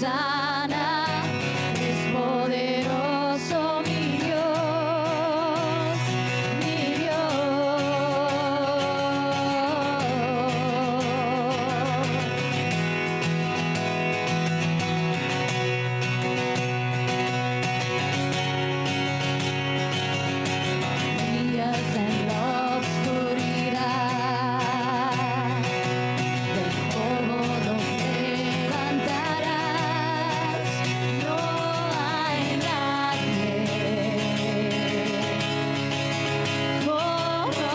sana, es poderoso mi Dios, mi Dios. Brillas en la oscuridad, del polvo nos levantarás. No hay nadie como tú.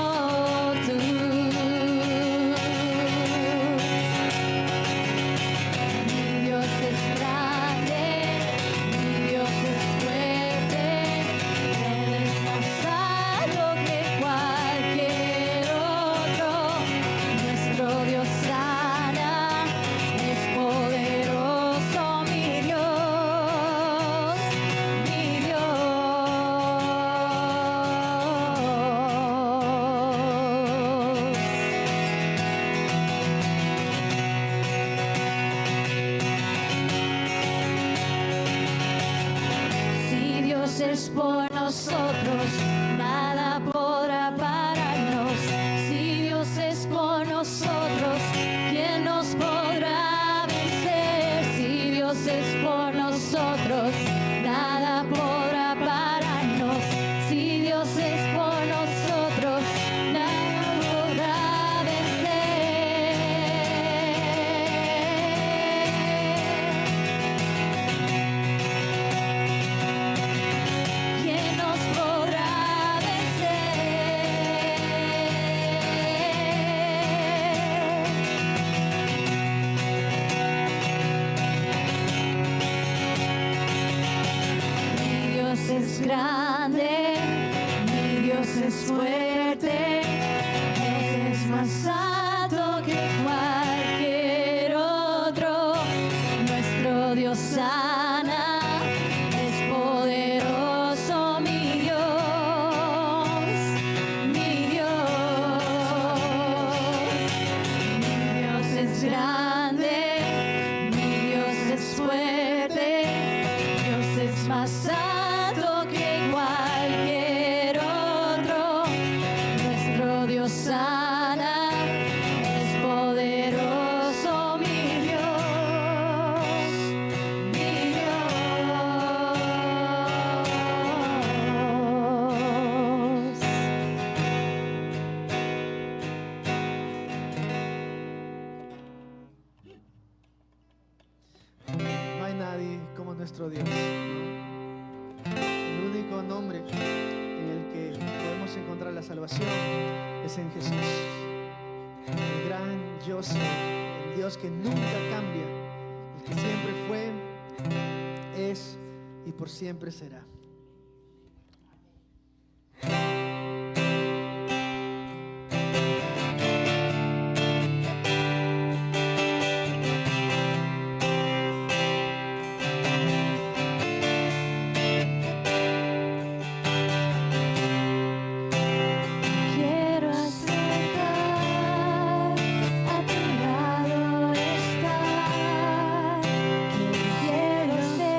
Mi Dios es grande, mi Dios es fuerte, Él es más alto que cualquier otro. Nuestro Dios sana, es poderoso mi Dios, mi Dios. Si Dios es por nosotros, nada podrá pararnos. Si Dios es por nosotros, ¿quién nos podrá vencer? Si Dios es por nosotros, nada podrá pararnos. Si Dios es por nosotros, nada podrá vencer. ¿Quién nos podrá vencer? Mi Dios es grande, mi Dios es fuerte, Él es más alto que cualquier otro. Nuestro Dios sana, es poderoso mi Dios, mi Dios. Mi Dios es grande, mi Dios es fuerte, Dios es más alto que cualquier otro. Nuestro Dios sana, es poderoso mi Dios, mi Dios. No hay nadie como nuestro Dios. El único nombre en el que podemos encontrar la salvación es en Jesús. El gran yo soy, el Dios que nunca cambia, el que siempre fue, es y por siempre será. Quiero acercar a tu lado estar, quiero ser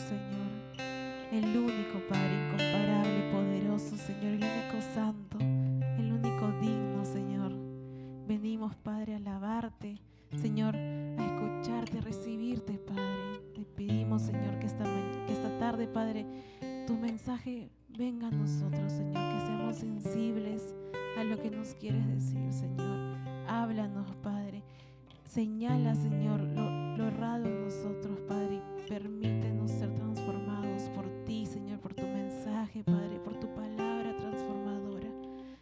Señor. El único, Padre, incomparable, poderoso, Señor. El único santo, el único digno, Señor. Venimos, Padre, a alabarte, Señor, a escucharte, a recibirte, Padre. Te pedimos, Señor, que esta tarde, Padre, tu mensaje venga a nosotros, Señor, que seamos sensibles a lo que nos quieres decir, Señor. Háblanos, Padre. Señala, Señor, lo errado en nosotros, Padre, y permítenos ser transformados por ti, Señor, por tu mensaje, Padre, por tu palabra transformadora.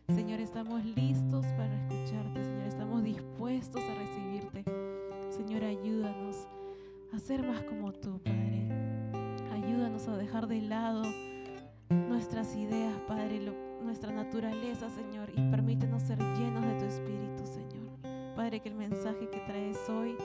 Señor, estamos listos para escucharte, Señor, estamos dispuestos a recibirte. Señor, ayúdanos a ser más como tú, Padre. Ayúdanos a dejar de lado nuestras ideas, Padre, nuestra naturaleza, Señor, y permítenos ser llenos de tu Espíritu, Señor. Padre, que el mensaje que traes hoy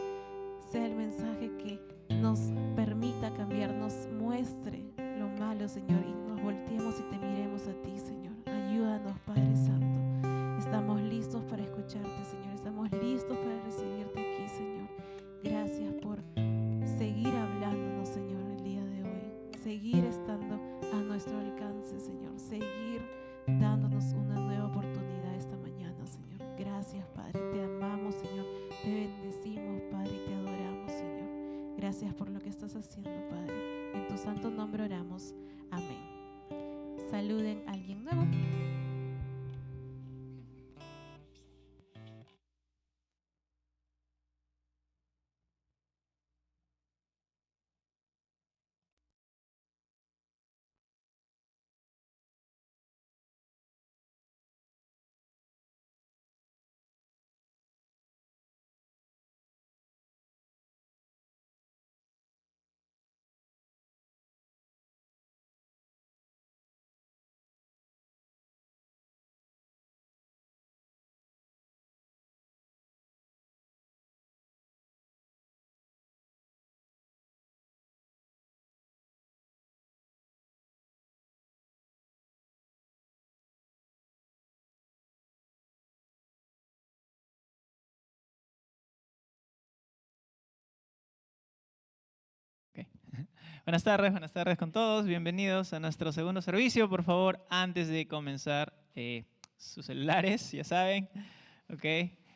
sea el mensaje que nos permita cambiar, nos muestre lo malo, Señor, y nos volteemos y te miremos a ti, Señor. Ayúdanos, Padre Santo. Estamos listos para escucharte, Señor. Estamos listos para recibirte aquí, Señor. Gracias por seguir hablándonos, Señor, el día de hoy. Seguir estando a nuestro alcance, Señor. Seguir dándonos una nueva oportunidad esta mañana, Señor. Gracias, Padre. Te amamos, Señor. Te bendecimos, Padre, y te adoramos, Señor. Gracias por lo que estás haciendo, Padre. En tu santo nombre oramos. Amén. Saluden a alguien nuevo. Okay. Buenas tardes con todos. Bienvenidos a nuestro segundo servicio. Por favor, antes de comenzar, sus celulares, ya saben, ok,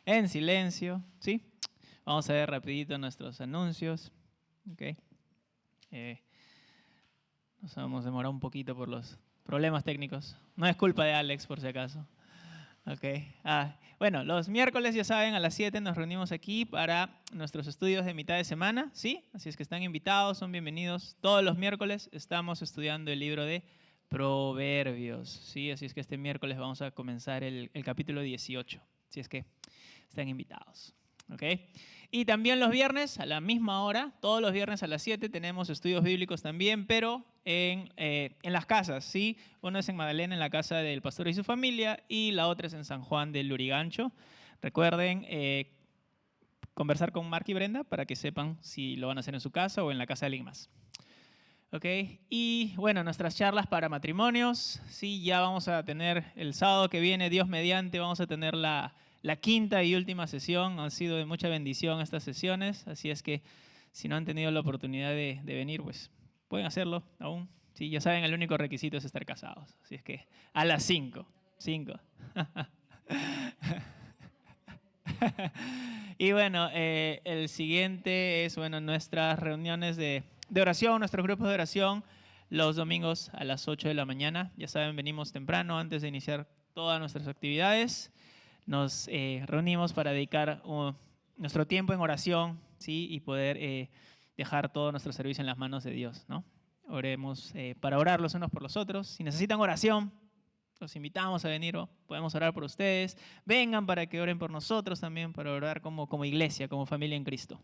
en silencio, ¿sí? Vamos a ver rapidito nuestros anuncios, ok. Nos vamos a demorar un poquito por los problemas técnicos. No es culpa de Alex, por si acaso. Okay. Bueno, los miércoles, ya saben, a las 7 nos reunimos aquí para nuestros estudios de mitad de semana, ¿sí? Así es que están invitados, son bienvenidos. Todos los miércoles estamos estudiando el libro de Proverbios, ¿sí? Así es que este miércoles vamos a comenzar el capítulo 18, así es que están invitados, ¿ok? Y también los viernes a la misma hora, todos los viernes a las 7 tenemos estudios bíblicos también, pero en las casas, ¿sí? Uno es en Magdalena, en la casa del pastor y su familia, y la otra es en San Juan del Lurigancho. Recuerden conversar con Mark y Brenda para que sepan si lo van a hacer en su casa o en la casa de alguien más. ¿Ok? Y bueno, nuestras charlas para matrimonios, sí, ya vamos a tener el sábado que viene, Dios mediante, vamos a tener la quinta y última sesión. Han sido de mucha bendición estas sesiones, así es que si no han tenido la oportunidad de venir, pues pueden hacerlo aún. Sí, ya saben, el único requisito es estar casados, así es que a las 5. Y bueno, el siguiente es, bueno, nuestras reuniones de oración, nuestros grupos de oración, los domingos a las 8 de la mañana. Ya saben, venimos temprano antes de iniciar todas nuestras actividades. Nos reunimos para dedicar nuestro tiempo en oración, ¿sí? Y poder dejar todo nuestro servicio en las manos de Dios, ¿no? Oremos para orar los unos por los otros. Si necesitan oración, los invitamos a venir, ¿no? Podemos orar por ustedes. Vengan para que oren por nosotros también, para orar como iglesia, como familia en Cristo.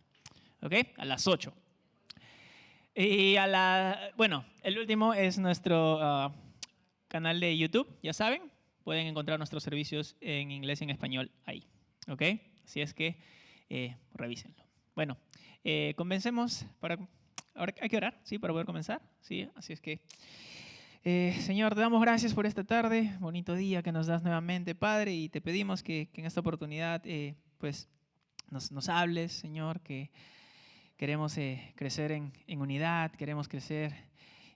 ¿Ok? A las 8. Y bueno, el último es nuestro canal de YouTube, ya saben. Pueden encontrar nuestros servicios en inglés y en español ahí. ¿Ok? Así es que revísenlo. Bueno, comencemos. Ahora hay que orar, ¿sí? Para poder comenzar. ¿Sí? Así es que, Señor, te damos gracias por esta tarde, bonito día que nos das nuevamente, Padre, y te pedimos que en esta oportunidad pues nos hables, Señor, que queremos crecer en unidad, queremos crecer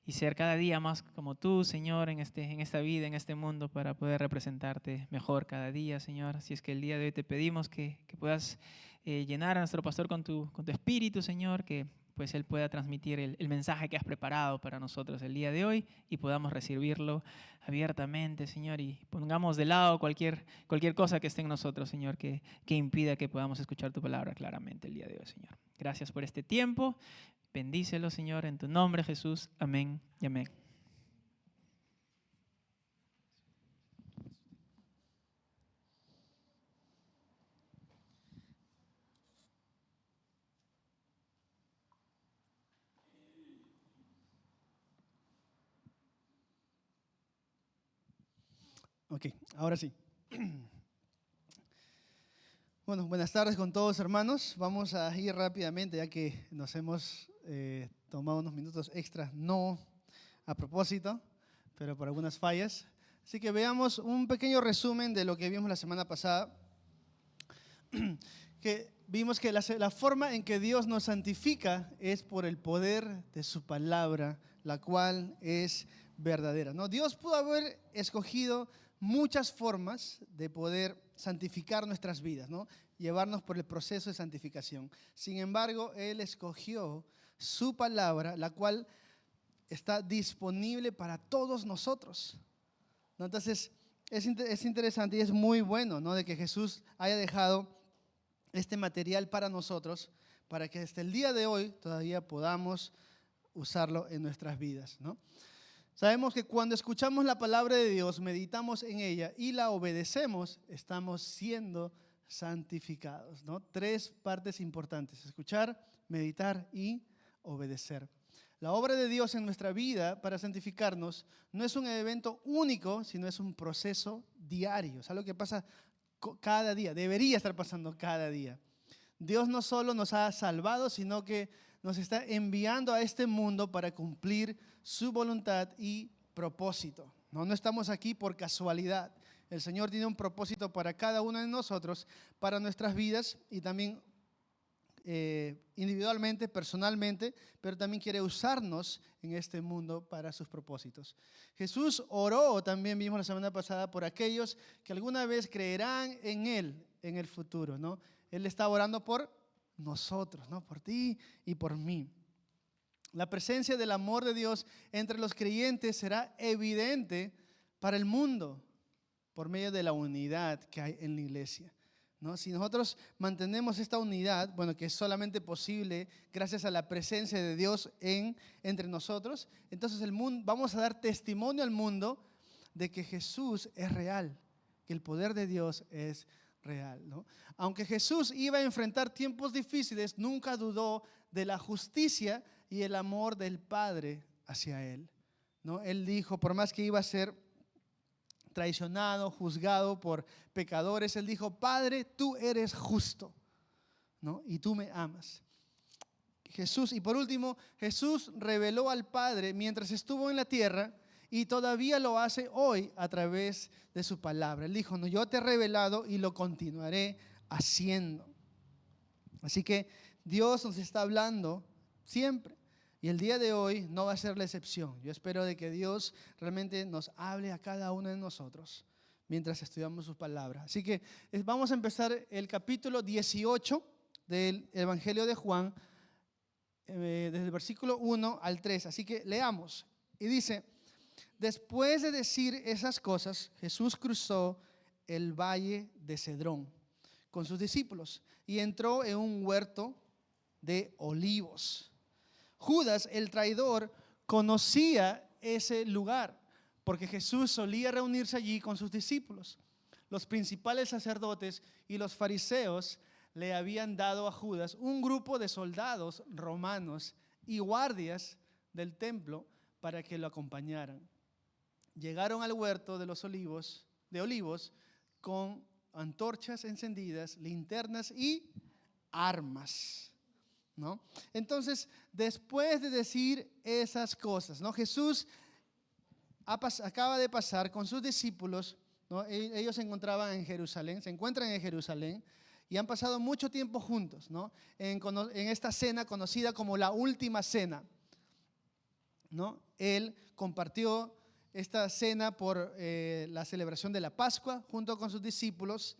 y ser cada día más como tú, Señor, en esta vida, en este mundo, para poder representarte mejor cada día, Señor. Así es que el día de hoy te pedimos que puedas llenar a nuestro pastor con tu espíritu, Señor, que pues Él pueda transmitir el mensaje que has preparado para nosotros el día de hoy y podamos recibirlo abiertamente, Señor, y pongamos de lado cualquier cosa que esté en nosotros, Señor, que impida que podamos escuchar tu palabra claramente el día de hoy, Señor. Gracias por este tiempo. Bendícelo, Señor, en tu nombre, Jesús. Amén y amén. Ok, ahora sí. Bueno, buenas tardes con todos, hermanos. Vamos a ir rápidamente ya que nos hemos tomado unos minutos extras, no a propósito, pero por algunas fallas. Así que veamos un pequeño resumen de lo que vimos la semana pasada. Que vimos que la forma en que Dios nos santifica es por el poder de su palabra, la cual es verdadera, ¿no? Dios pudo haber escogido muchas formas de poder santificar nuestras vidas, ¿no? Llevarnos por el proceso de santificación. Sin embargo, Él escogió su palabra, la cual está disponible para todos nosotros, ¿no? Entonces, es interesante y es muy bueno, ¿no?, de que Jesús haya dejado este material para nosotros, para que hasta el día de hoy todavía podamos usarlo en nuestras vidas, ¿no? Sabemos que cuando escuchamos la palabra de Dios, meditamos en ella y la obedecemos, estamos siendo santificados, ¿no? 3 partes importantes: escuchar, meditar y obedecer. La obra de Dios en nuestra vida para santificarnos no es un evento único, sino es un proceso diario. Es algo que pasa cada día, debería estar pasando cada día. Dios no solo nos ha salvado, sino que nos está enviando a este mundo para cumplir su voluntad y propósito. No estamos aquí por casualidad. El Señor tiene un propósito para cada uno de nosotros, para nuestras vidas y también individualmente, personalmente, pero también quiere usarnos en este mundo para sus propósitos. Jesús oró, también vimos la semana pasada, por aquellos que alguna vez creerán en Él en el futuro, ¿no? Él está orando por nosotros, ¿no?, por ti y por mí. La presencia del amor de Dios entre los creyentes será evidente para el mundo por medio de la unidad que hay en la iglesia, ¿no? Si nosotros mantenemos esta unidad, bueno, que es solamente posible gracias a la presencia de Dios entre nosotros, entonces vamos a dar testimonio al mundo de que Jesús es real, que el poder de Dios es real, ¿no? Aunque Jesús iba a enfrentar tiempos difíciles, nunca dudó de la justicia y el amor del Padre hacia Él, ¿no? Él dijo, por más que iba a ser traicionado, juzgado por pecadores, Él dijo: Padre, tú eres justo, ¿no?, y tú me amas. Y por último, Jesús reveló al Padre mientras estuvo en la tierra y todavía lo hace hoy a través de su palabra. Él dijo: no, yo te he revelado y lo continuaré haciendo. Así que Dios nos está hablando siempre. Y el día de hoy no va a ser la excepción. Yo espero de que Dios realmente nos hable a cada uno de nosotros mientras estudiamos su palabra. Así que vamos a empezar el capítulo 18 del Evangelio de Juan, desde el versículo 1 al 3. Así que leamos. Y dice: después de decir esas cosas, Jesús cruzó el valle de Cedrón con sus discípulos y entró en un huerto de olivos. Judas, el traidor, conocía ese lugar porque Jesús solía reunirse allí con sus discípulos. Los principales sacerdotes y los fariseos le habían dado a Judas un grupo de soldados romanos y guardias del templo para que lo acompañaran. Llegaron al huerto de los olivos con antorchas encendidas, linternas y armas, ¿no? Entonces, después de decir esas cosas, ¿no?, Jesús acaba de pasar con sus discípulos, ¿no? Ellos se encuentran en Jerusalén, y han pasado mucho tiempo juntos, ¿no? En esta cena conocida como la última cena, ¿no? Él compartió esta cena por la celebración de la Pascua junto con sus discípulos,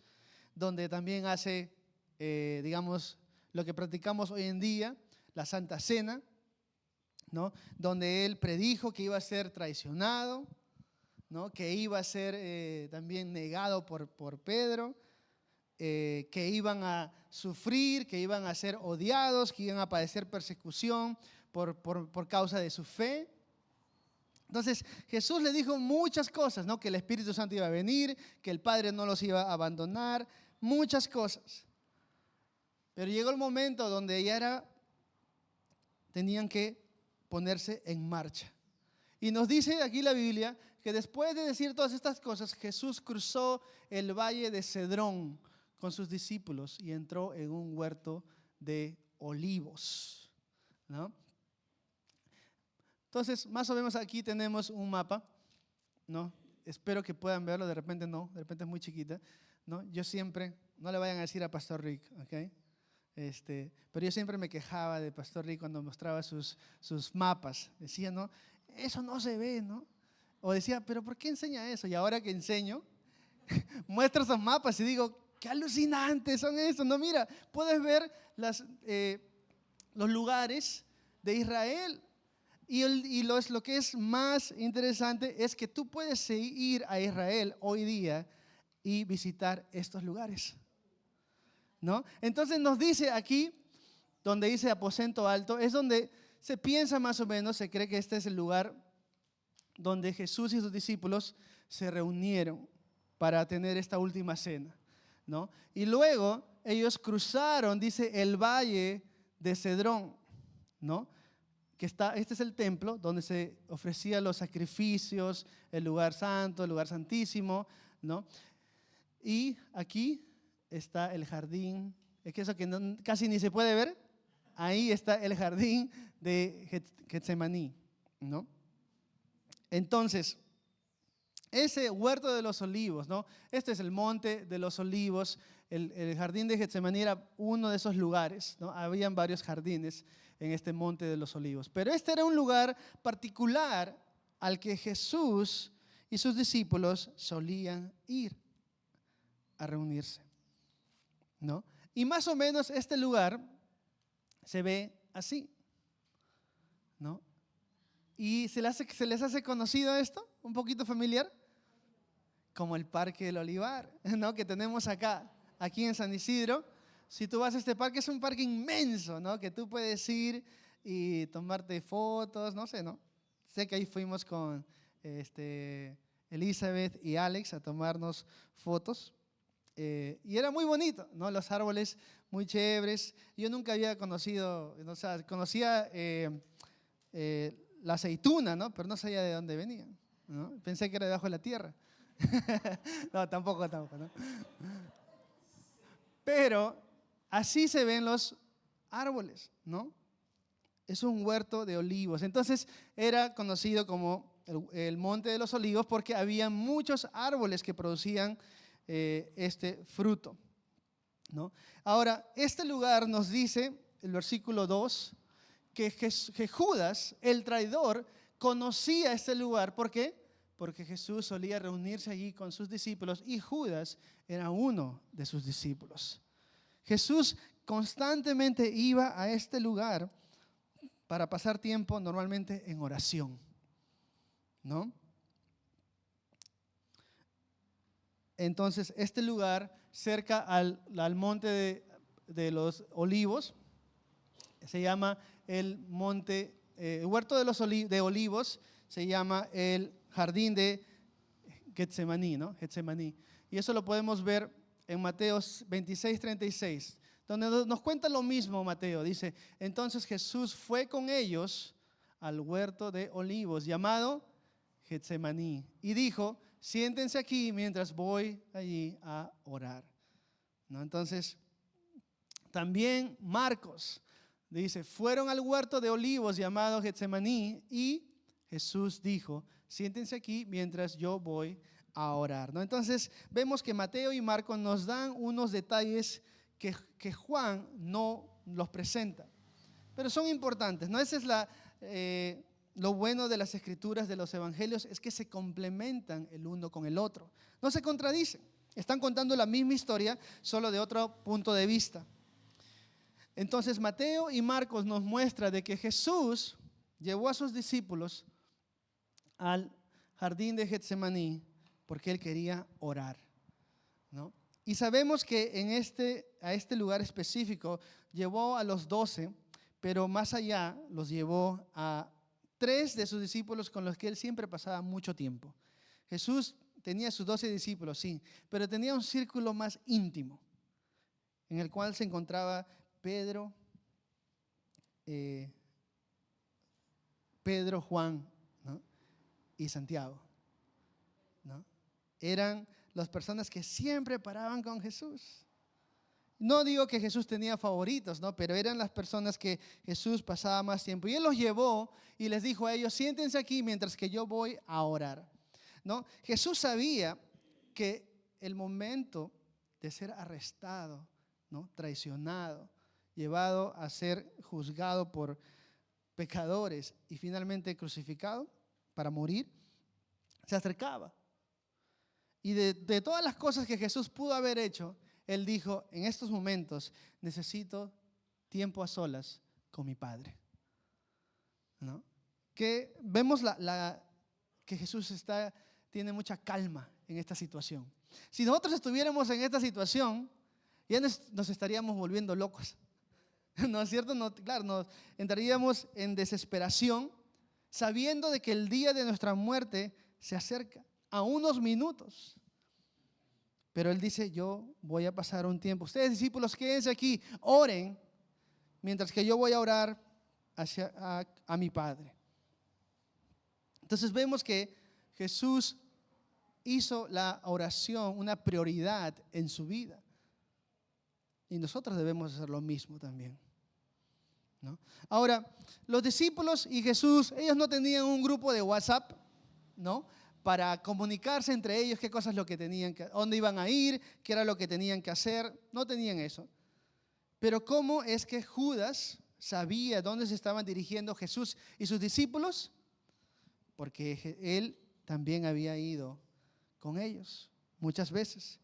donde también hace, digamos, lo que practicamos hoy en día, la Santa Cena, ¿no? Donde él predijo que iba a ser traicionado, ¿no? Que iba a ser también negado por Pedro, que iban a sufrir, que iban a ser odiados, que iban a padecer persecución por causa de su fe. Entonces Jesús le dijo muchas cosas, ¿no? Que el Espíritu Santo iba a venir, que el Padre no los iba a abandonar, muchas cosas. Pero llegó el momento donde ya tenían que ponerse en marcha. Y nos dice aquí la Biblia que después de decir todas estas cosas, Jesús cruzó el valle de Cedrón con sus discípulos y entró en un huerto de olivos, ¿no? Entonces, más o menos aquí tenemos un mapa, ¿no? Espero que puedan verlo, de repente no, de repente es muy chiquita, ¿no? Yo siempre, no le vayan a decir a Pastor Rick, ¿ok? Pero yo siempre me quejaba de Pastor Rick cuando mostraba sus mapas. Decía, no, eso no se ve, ¿no? O decía, pero ¿por qué enseña eso? Y ahora que enseño, muestro esos mapas y digo, qué alucinantes son estos. No, mira, puedes ver los lugares de Israel. Y lo que es más interesante es que tú puedes ir a Israel hoy día y visitar estos lugares, ¿no? Entonces nos dice aquí, donde dice aposento alto, es donde se piensa más o menos, se cree que este es el lugar donde Jesús y sus discípulos se reunieron para tener esta última cena, ¿no? Y luego ellos cruzaron, dice, el valle de Cedrón, ¿no? Este es el templo donde se ofrecían los sacrificios, el lugar santo, el lugar santísimo, ¿no? Y aquí está el jardín, es que eso que casi ni se puede ver, ahí está el jardín de Getsemaní, ¿no? Entonces, ese huerto de los olivos, ¿no? Este es el monte de los olivos, el jardín de Getsemaní era uno de esos lugares, ¿no? Habían varios jardines en este monte de los olivos, pero este era un lugar particular al que Jesús y sus discípulos solían ir a reunirse, ¿no? Y más o menos este lugar se ve así, ¿no? ¿Y se les hace conocido esto? ¿Un poquito familiar? Como el Parque del Olivar, ¿no? Que tenemos aquí en San Isidro. Si tú vas a este parque, es un parque inmenso, ¿no? Que tú puedes ir y tomarte fotos, no sé, ¿no? Sé que ahí fuimos con Elizabeth y Alex a tomarnos fotos. Y era muy bonito, ¿no? Los árboles muy chéveres. Yo nunca había conocido, o sea, conocía la aceituna, ¿no? Pero no sabía de dónde venía, ¿no? Pensé que era debajo de la tierra. No, tampoco, ¿no? Pero así se ven los árboles, ¿no? Es un huerto de olivos. Entonces era conocido como el Monte de los Olivos porque había muchos árboles que producían este fruto, ¿no? Ahora, este lugar nos dice, el versículo 2, que Judas, el traidor, conocía este lugar. ¿Por qué? Porque Jesús solía reunirse allí con sus discípulos y Judas era uno de sus discípulos. Jesús constantemente iba a este lugar para pasar tiempo normalmente en oración, ¿no? Entonces, este lugar cerca al monte de los olivos se llama el monte, huerto de olivos se llama el jardín de Getsemaní, ¿no? Getsemaní. Y eso lo podemos ver en Mateo 26:36, donde nos cuenta lo mismo Mateo. Dice, entonces Jesús fue con ellos al huerto de olivos llamado Getsemaní y dijo, siéntense aquí mientras voy allí a orar, ¿no? Entonces, también Marcos dice, fueron al huerto de olivos llamado Getsemaní y Jesús dijo, siéntense aquí mientras yo voy a orar, ¿no? Entonces, vemos que Mateo y Marcos nos dan unos detalles que Juan no los presenta. Pero son importantes, ¿no? Ese es lo bueno de las escrituras, de los evangelios, es que se complementan el uno con el otro. No se contradicen. Están contando la misma historia, solo de otro punto de vista. Entonces Mateo y Marcos nos muestran de que Jesús llevó a sus discípulos al jardín de Getsemaní porque él quería orar, ¿no? Y sabemos que a este lugar específico llevó a los 12, pero más allá los llevó a 3 de sus discípulos con los que él siempre pasaba mucho tiempo. Jesús tenía sus 12 discípulos, sí, pero tenía un círculo más íntimo en el cual se encontraba Pedro, Juan, ¿no? Y Santiago, ¿no? Eran las personas que siempre paraban con Jesús. No digo que Jesús tenía favoritos, ¿no? Pero eran las personas que Jesús pasaba más tiempo. Y él los llevó y les dijo a ellos, siéntense aquí mientras que yo voy a orar, ¿no? Jesús sabía que el momento de ser arrestado, ¿no? Traicionado, llevado a ser juzgado por pecadores y finalmente crucificado para morir, se acercaba. Y de todas las cosas que Jesús pudo haber hecho, él dijo, en estos momentos necesito tiempo a solas con mi Padre, ¿no? Que vemos que Jesús tiene mucha calma en esta situación. Si nosotros estuviéramos en esta situación, ya nos estaríamos volviendo locos, ¿no es cierto? Claro, nos entraríamos en desesperación sabiendo de que el día de nuestra muerte se acerca a unos minutos. Pero él dice, yo voy a pasar un tiempo. Ustedes, discípulos, quédense aquí, oren, mientras que yo voy a orar a mi Padre. Entonces vemos que Jesús hizo la oración una prioridad en su vida. Y nosotros debemos hacer lo mismo también, ¿no? Ahora, los discípulos y Jesús, ellos no tenían un grupo de WhatsApp, ¿no? Para comunicarse entre ellos qué cosas lo que tenían que, dónde iban a ir, qué era lo que tenían que hacer. No tenían eso. Pero ¿cómo es que Judas sabía dónde se estaban dirigiendo Jesús y sus discípulos? Porque él también había ido con ellos muchas veces.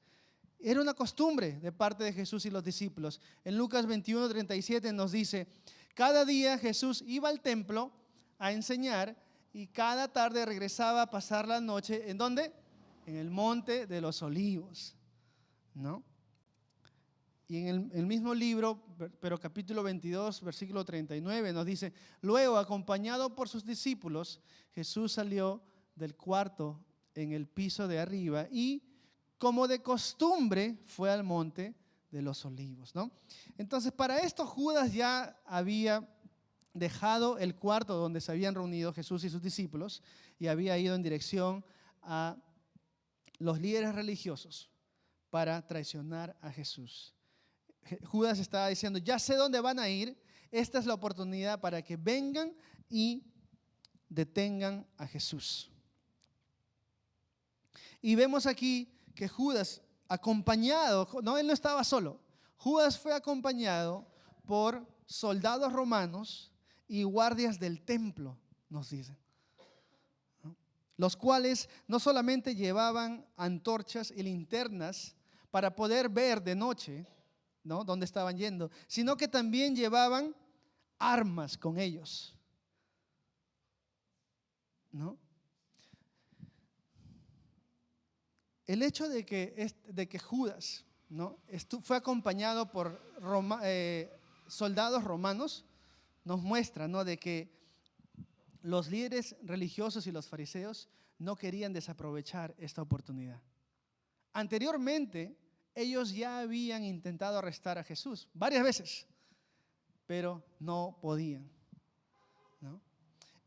Era una costumbre de parte de Jesús y los discípulos. En Lucas 21:37 nos dice, cada día Jesús iba al templo a enseñar y cada tarde regresaba a pasar la noche, ¿en dónde? En el monte de los olivos, ¿no? Y en el mismo libro, pero capítulo 22, versículo 39, nos dice, luego, acompañado por sus discípulos, Jesús salió del cuarto en el piso de arriba y, como de costumbre, fue al monte de los olivos, ¿no? Entonces, para esto Judas ya había dejado el cuarto donde se habían reunido Jesús y sus discípulos y había ido en dirección a los líderes religiosos para traicionar a Jesús. Judas estaba diciendo, ya sé dónde van a ir, esta es la oportunidad para que vengan y detengan a Jesús. Y vemos aquí que Judas, acompañado, no, él no estaba solo, Judas fue acompañado por soldados romanos y guardias del templo, nos dicen, ¿no? Los cuales no solamente llevaban antorchas y linternas para poder ver de noche, ¿no?, dónde estaban yendo, sino que también llevaban armas con ellos, ¿no? El hecho de que Judas, ¿no?, fue acompañado por soldados romanos nos muestra, ¿no?, de que los líderes religiosos y los fariseos no querían desaprovechar esta oportunidad. Anteriormente, ellos ya habían intentado arrestar a Jesús varias veces, pero no podían, ¿no?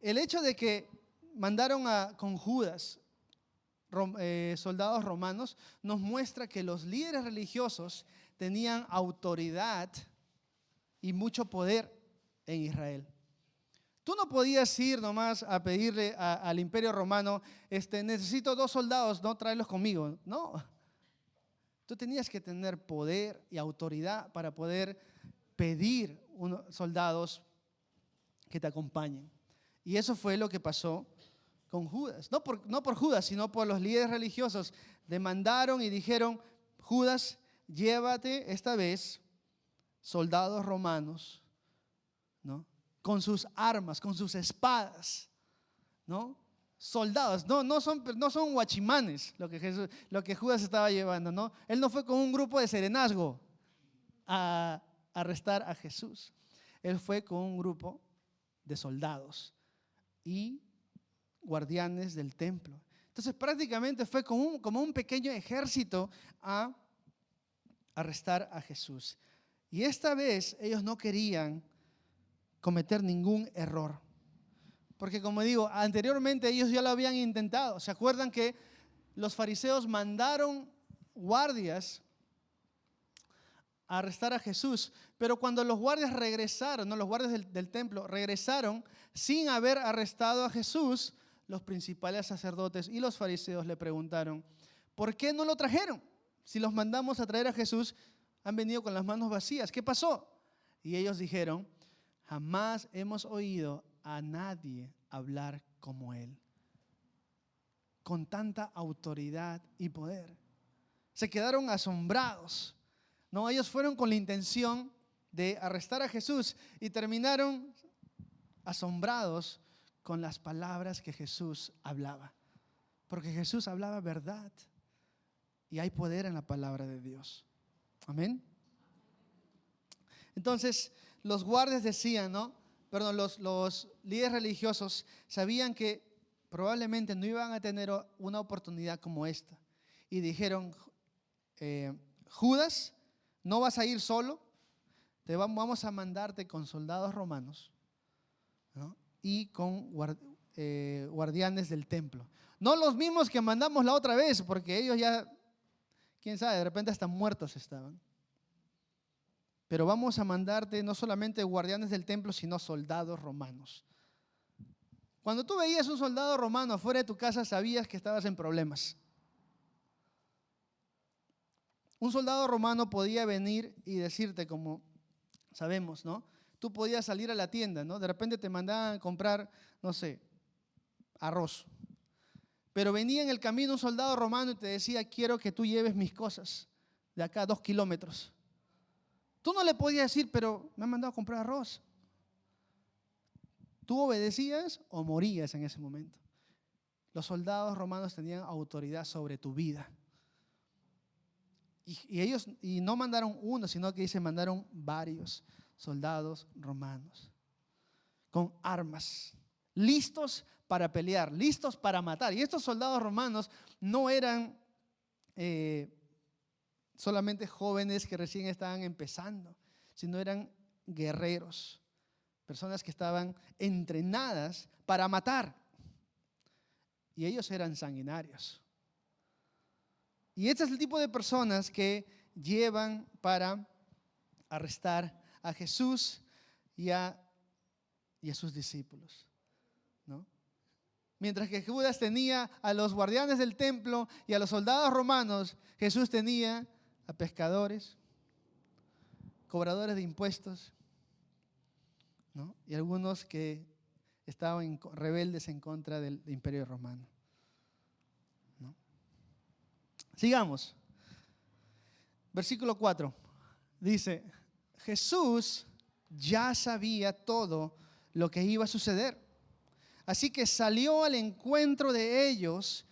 El hecho de que mandaron con Judas soldados romanos nos muestra que los líderes religiosos tenían autoridad y mucho poder en Israel. Tú no podías ir nomás a pedirle al imperio romano, necesito 2 soldados, no, tráelos conmigo. No. Tú tenías que tener poder y autoridad para poder pedir soldados que te acompañen. Y eso fue lo que pasó con Judas. No por Judas, sino por los líderes religiosos. Demandaron y dijeron: Judas, llévate esta vez soldados romanos, ¿no? Con sus armas, con sus espadas, ¿no? Soldados, no son guachimanes lo que Judas estaba llevando, ¿no? Él no fue con un grupo de serenazgo a arrestar a Jesús. Él fue con un grupo de soldados y guardianes del templo. Entonces prácticamente fue como un pequeño ejército a arrestar a Jesús. Y esta vez ellos no querían cometer ningún error. Porque como digo, anteriormente ellos ya lo habían intentado. ¿Se acuerdan que los fariseos mandaron guardias a arrestar a Jesús? Pero cuando los guardias regresaron, no, los guardias del templo regresaron sin haber arrestado a Jesús, los principales sacerdotes y los fariseos le preguntaron: ¿por qué no lo trajeron? Si los mandamos a traer a Jesús, han venido con las manos vacías. ¿Qué pasó? Y ellos dijeron: jamás hemos oído a nadie hablar como Él, con tanta autoridad y poder. Se quedaron asombrados. No, ellos fueron con la intención de arrestar a Jesús y terminaron asombrados con las palabras que Jesús hablaba. Porque Jesús hablaba verdad y hay poder en la palabra de Dios. Amén. Entonces, los guardias decían, los líderes religiosos sabían que probablemente no iban a tener una oportunidad como esta. Y dijeron: Judas, no vas a ir solo, vamos a mandarte con soldados romanos, ¿no? Y con guardianes del templo. No los mismos que mandamos la otra vez, porque ellos ya, quién sabe, de repente hasta muertos estaban. Pero vamos a mandarte no solamente guardianes del templo, sino soldados romanos. Cuando tú veías un soldado romano afuera de tu casa, sabías que estabas en problemas. Un soldado romano podía venir y decirte, como sabemos, ¿no? Tú podías salir a la tienda, ¿no? De repente te mandaban a comprar, no sé, arroz. Pero venía en el camino un soldado romano y te decía: quiero que tú lleves mis cosas de acá a 2 kilómetros. Tú no le podías decir: pero me han mandado a comprar arroz. Tú obedecías o morías en ese momento. Los soldados romanos tenían autoridad sobre tu vida. Y ellos no mandaron uno, sino que mandaron varios soldados romanos con armas, listos para pelear, listos para matar. Y estos soldados romanos no eran solamente jóvenes que recién estaban empezando, sino eran guerreros, personas que estaban entrenadas para matar. Y ellos eran sanguinarios. Y este es el tipo de personas que llevan para arrestar a Jesús y a sus discípulos, ¿no? Mientras que Judas tenía a los guardianes del templo y a los soldados romanos, Jesús tenía a pescadores, cobradores de impuestos, ¿no? Y algunos que estaban rebeldes en contra del imperio romano, ¿no? Sigamos. Versículo 4 dice: Jesús ya sabía todo lo que iba a suceder, así que salió al encuentro de ellos.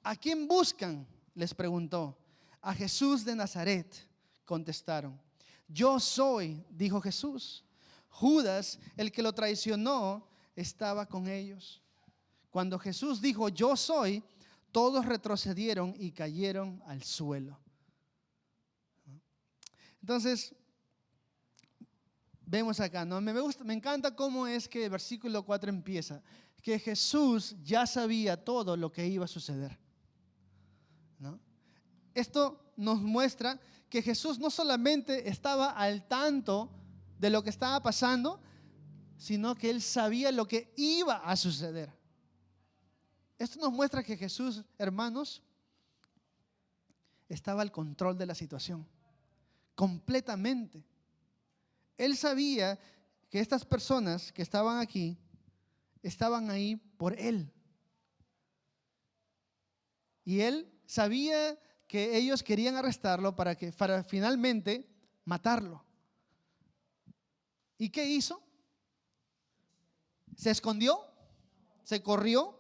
¿A quién buscan?, les preguntó. A Jesús de Nazaret, contestaron. Yo soy, dijo Jesús. Judas, el que lo traicionó, estaba con ellos. Cuando Jesús dijo: yo soy, todos retrocedieron y cayeron al suelo. Entonces, vemos acá, ¿no? Me encanta cómo es que el versículo 4 empieza, que Jesús ya sabía todo lo que iba a suceder, ¿no? Esto nos muestra que Jesús no solamente estaba al tanto de lo que estaba pasando, sino que Él sabía lo que iba a suceder. Esto nos muestra que Jesús, hermanos, estaba al control de la situación, completamente. Él sabía que estas personas que estaban aquí, estaban ahí por Él. Y Él sabía que ellos querían arrestarlo para finalmente matarlo. ¿Y qué hizo? ¿Se escondió? ¿Se corrió?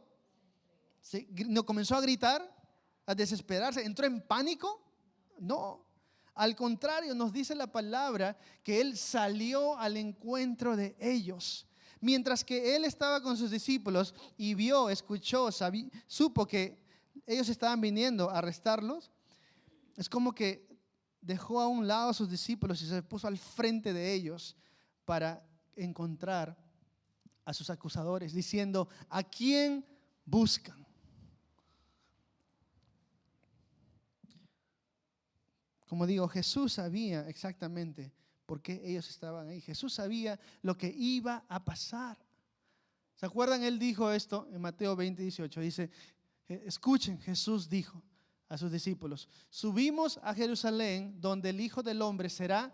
¿No comenzó a gritar? ¿A desesperarse? ¿Entró en pánico? No. Al contrario, nos dice la palabra que Él salió al encuentro de ellos. Mientras que Él estaba con sus discípulos y vio, escuchó, supo que ellos estaban viniendo a arrestarlos, es como que dejó a un lado a sus discípulos y se puso al frente de ellos para encontrar a sus acusadores, diciendo: ¿a quién buscan? Como digo, Jesús sabía exactamente por qué ellos estaban ahí. Jesús sabía lo que iba a pasar. ¿Se acuerdan? Él dijo esto en Mateo 20:18. Dice, escuchen, Jesús dijo a sus discípulos: subimos a Jerusalén, donde el Hijo del Hombre será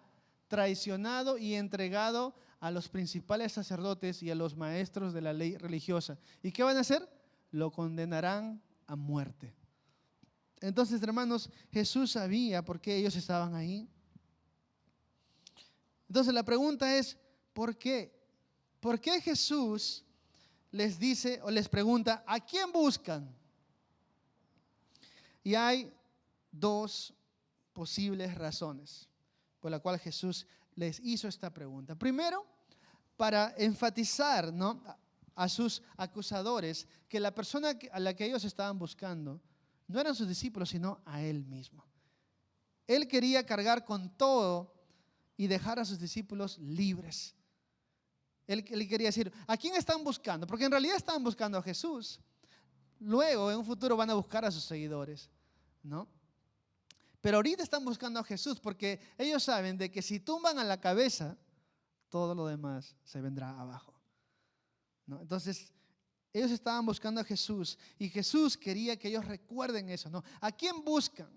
traicionado y entregado a los principales sacerdotes y a los maestros de la ley religiosa. ¿Y qué van a hacer? Lo condenarán a muerte. Entonces, hermanos, Jesús sabía por qué ellos estaban ahí. Entonces la pregunta es, ¿por qué? ¿Por qué Jesús les dice o les pregunta: ¿a quién buscan? Y hay dos posibles razones por la cual Jesús les hizo esta pregunta. Primero, para enfatizar, ¿no?, a sus acusadores que la persona a la que ellos estaban buscando no eran sus discípulos, sino a Él mismo. Él quería cargar con todo y dejar a sus discípulos libres. Él quería decir: ¿a quién están buscando? Porque en realidad estaban buscando a Jesús. Luego, en un futuro, van a buscar a sus seguidores, ¿no? Pero ahorita están buscando a Jesús porque ellos saben de que si tumban a la cabeza, todo lo demás se vendrá abajo, ¿no? Entonces, ellos estaban buscando a Jesús y Jesús quería que ellos recuerden eso, ¿no? ¿A quién buscan?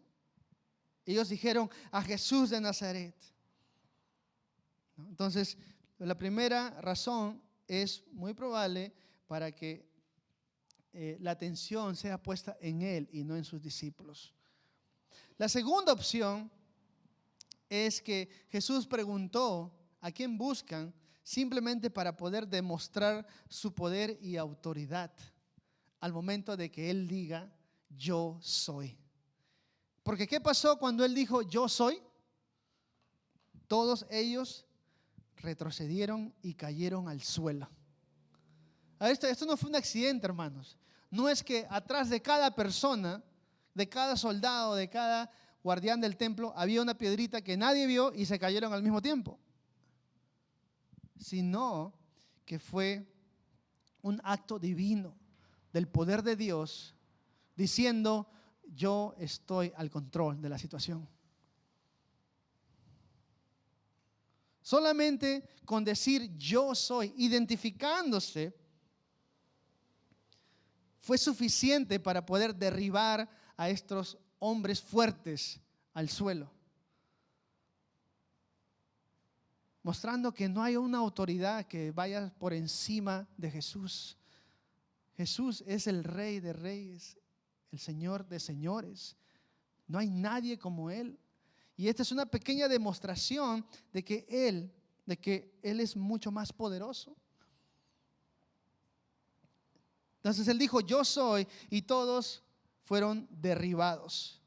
Ellos dijeron: a Jesús de Nazaret, ¿no? Entonces, la primera razón es muy probable para que la atención sea puesta en Él y no en sus discípulos. La segunda opción es que Jesús preguntó: ¿a quién buscan?, simplemente para poder demostrar su poder y autoridad al momento de que Él diga: yo soy. Porque ¿qué pasó cuando Él dijo: yo soy? Todos ellos retrocedieron y cayeron al suelo. Esto no fue un accidente, hermanos. No es que atrás de cada persona, de cada soldado, de cada guardián del templo, había una piedrita que nadie vio y se cayeron al mismo tiempo, sino que fue un acto divino del poder de Dios diciendo: yo estoy al control de la situación. Solamente con decir yo soy, identificándose, fue suficiente para poder derribar a estos hombres fuertes al suelo, mostrando que no hay una autoridad que vaya por encima de Jesús. Jesús es el Rey de Reyes, el Señor de Señores. No hay nadie como Él. Y esta es una pequeña demostración de que Él es mucho más poderoso. Entonces Él dijo: yo soy, y todos fueron derribados.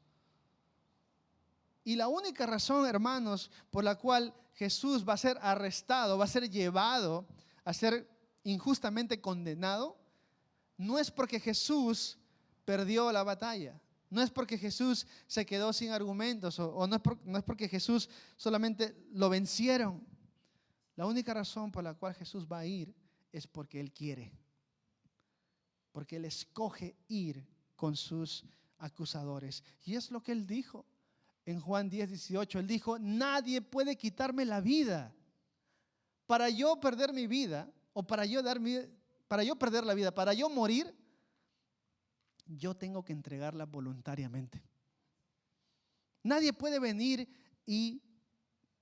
Y la única razón, hermanos, por la cual Jesús va a ser arrestado, va a ser llevado a ser injustamente condenado, no es porque Jesús perdió la batalla. No es porque Jesús se quedó sin argumentos o no es porque Jesús solamente lo vencieron. La única razón por la cual Jesús va a ir es porque Él quiere. Porque Él escoge ir con sus acusadores. Y es lo que Él dijo en Juan 10:18. Él dijo: nadie puede quitarme la vida. Para yo perder mi vida o para yo perder la vida, para yo morir, yo tengo que entregarla voluntariamente. Nadie puede venir y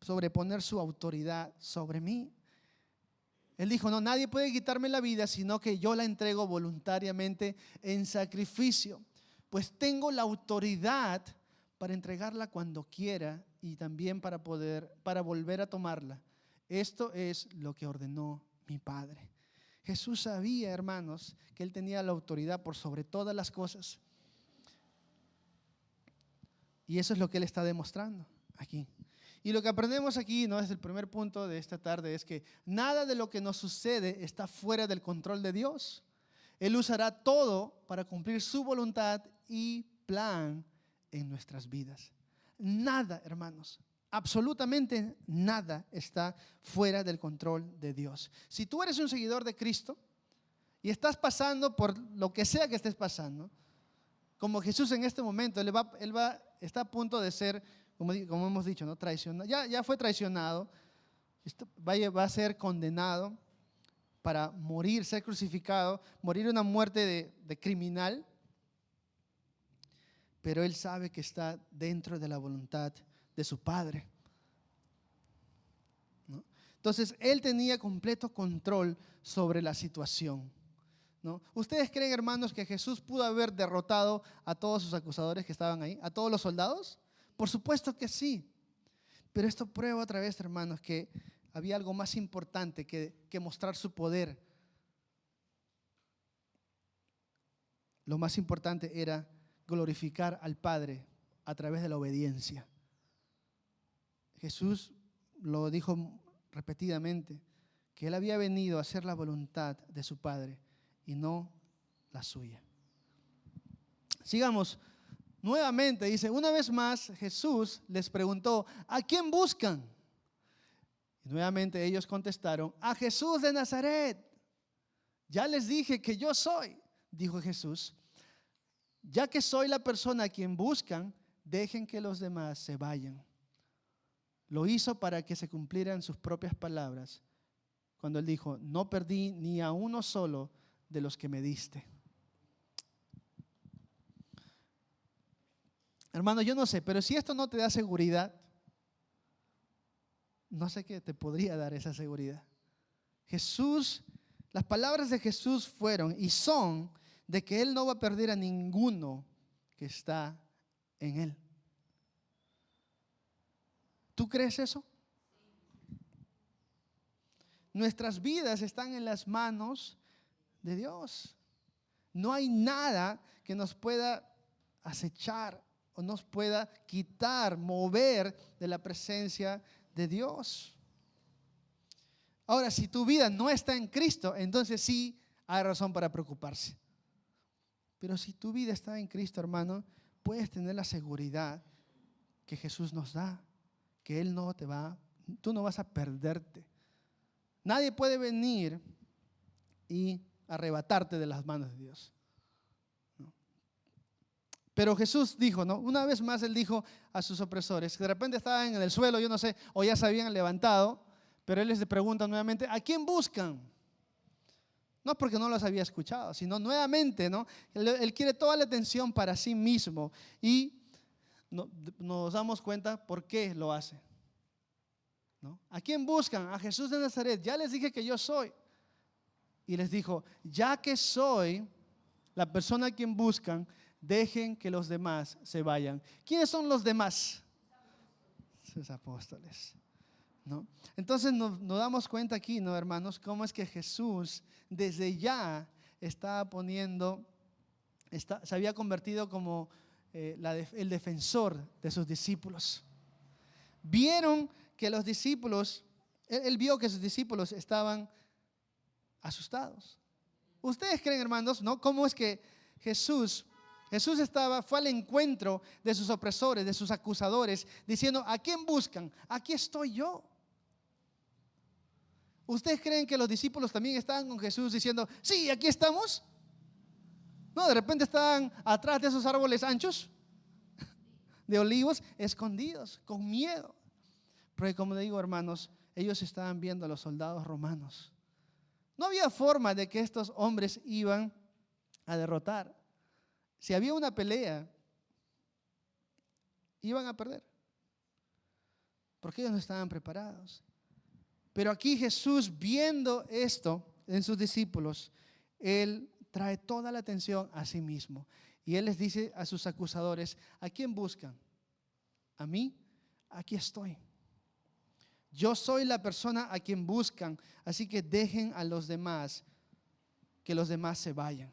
sobreponer su autoridad sobre mí. Él dijo, no, nadie puede quitarme la vida, sino que yo la entrego voluntariamente en sacrificio. Pues tengo la autoridad para entregarla cuando quiera y también para volver a tomarla. Esto es lo que ordenó mi Padre. Jesús sabía, hermanos, que Él tenía la autoridad por sobre todas las cosas. Y eso es lo que Él está demostrando aquí. Y lo que aprendemos aquí, ¿no? Es el primer punto de esta tarde, es que nada de lo que nos sucede está fuera del control de Dios. Él usará todo para cumplir su voluntad y plan en nuestras vidas. Nada, hermanos, absolutamente nada está fuera del control de Dios. Si tú eres un seguidor de Cristo y estás pasando por lo que sea que estés pasando, como Jesús en este momento, está a punto de ser, como hemos dicho, ¿no? Traicionado. Ya fue traicionado, va a ser condenado para morir, ser crucificado, morir una muerte de criminal, pero Él sabe que está dentro de la voluntad de su Padre, ¿no? Entonces, Él tenía completo control sobre la situación, ¿no? ¿Ustedes creen, hermanos, que Jesús pudo haber derrotado a todos sus acusadores que estaban ahí, a todos los soldados? Por supuesto que sí, pero esto prueba otra vez, hermanos, que había algo más importante que mostrar su poder. Lo más importante era glorificar al Padre a través de la obediencia. Jesús lo dijo repetidamente, que Él había venido a hacer la voluntad de su Padre y no la suya. Sigamos. Nuevamente dice, una vez más Jesús les preguntó, ¿a quién buscan? Y nuevamente ellos contestaron, a Jesús de Nazaret. Ya les dije que yo soy, dijo Jesús. Ya que soy la persona a quien buscan, dejen que los demás se vayan. Lo hizo para que se cumplieran sus propias palabras, cuando Él dijo, no perdí ni a uno solo de los que me diste. Hermano, yo no sé, pero si esto no te da seguridad, no sé qué te podría dar esa seguridad. Jesús, las palabras de Jesús fueron y son de que Él no va a perder a ninguno que está en Él. ¿Tú crees eso? Nuestras vidas están en las manos de Dios. No hay nada que nos pueda acechar o nos pueda quitar, mover de la presencia de Dios. Ahora, si tu vida no está en Cristo, entonces sí hay razón para preocuparse. Pero si tu vida está en Cristo, hermano, puedes tener la seguridad que Jesús nos da, que Él tú no vas a perderte. Nadie puede venir y arrebatarte de las manos de Dios. Pero Jesús dijo, ¿no? Una vez más Él dijo a sus opresores, que de repente estaban en el suelo, yo no sé, o ya se habían levantado, pero Él les pregunta nuevamente, ¿a quién buscan? No porque no los había escuchado, sino nuevamente, ¿no? Él quiere toda la atención para sí mismo y nos damos cuenta por qué lo hace, ¿no? ¿A quién buscan? A Jesús de Nazaret. Ya les dije que yo soy. Y les dijo, ya que soy la persona a quien buscan, dejen que los demás se vayan. ¿Quiénes son los demás? Sus apóstoles, ¿no? Entonces nos damos cuenta aquí, ¿no, hermanos? Cómo es que Jesús desde ya estaba se había convertido como el defensor de sus discípulos. Vieron que los discípulos, él vio que sus discípulos estaban asustados. ¿Ustedes creen, hermanos, no? ¿Cómo es que Jesús fue al encuentro de sus opresores, de sus acusadores, diciendo, ¿a quién buscan? Aquí estoy yo. ¿Ustedes creen que los discípulos también estaban con Jesús diciendo, sí, aquí estamos? No, de repente estaban atrás de esos árboles anchos de olivos, escondidos, con miedo. Porque como digo, hermanos, ellos estaban viendo a los soldados romanos. No había forma de que estos hombres iban a derrotar. Si había una pelea, iban a perder, porque ellos no estaban preparados. Pero aquí Jesús, viendo esto en sus discípulos, Él trae toda la atención a sí mismo. Y Él les dice a sus acusadores: ¿a quién buscan? ¿A mí? Aquí estoy. Yo soy la persona a quien buscan, así que dejen a los demás, que los demás se vayan.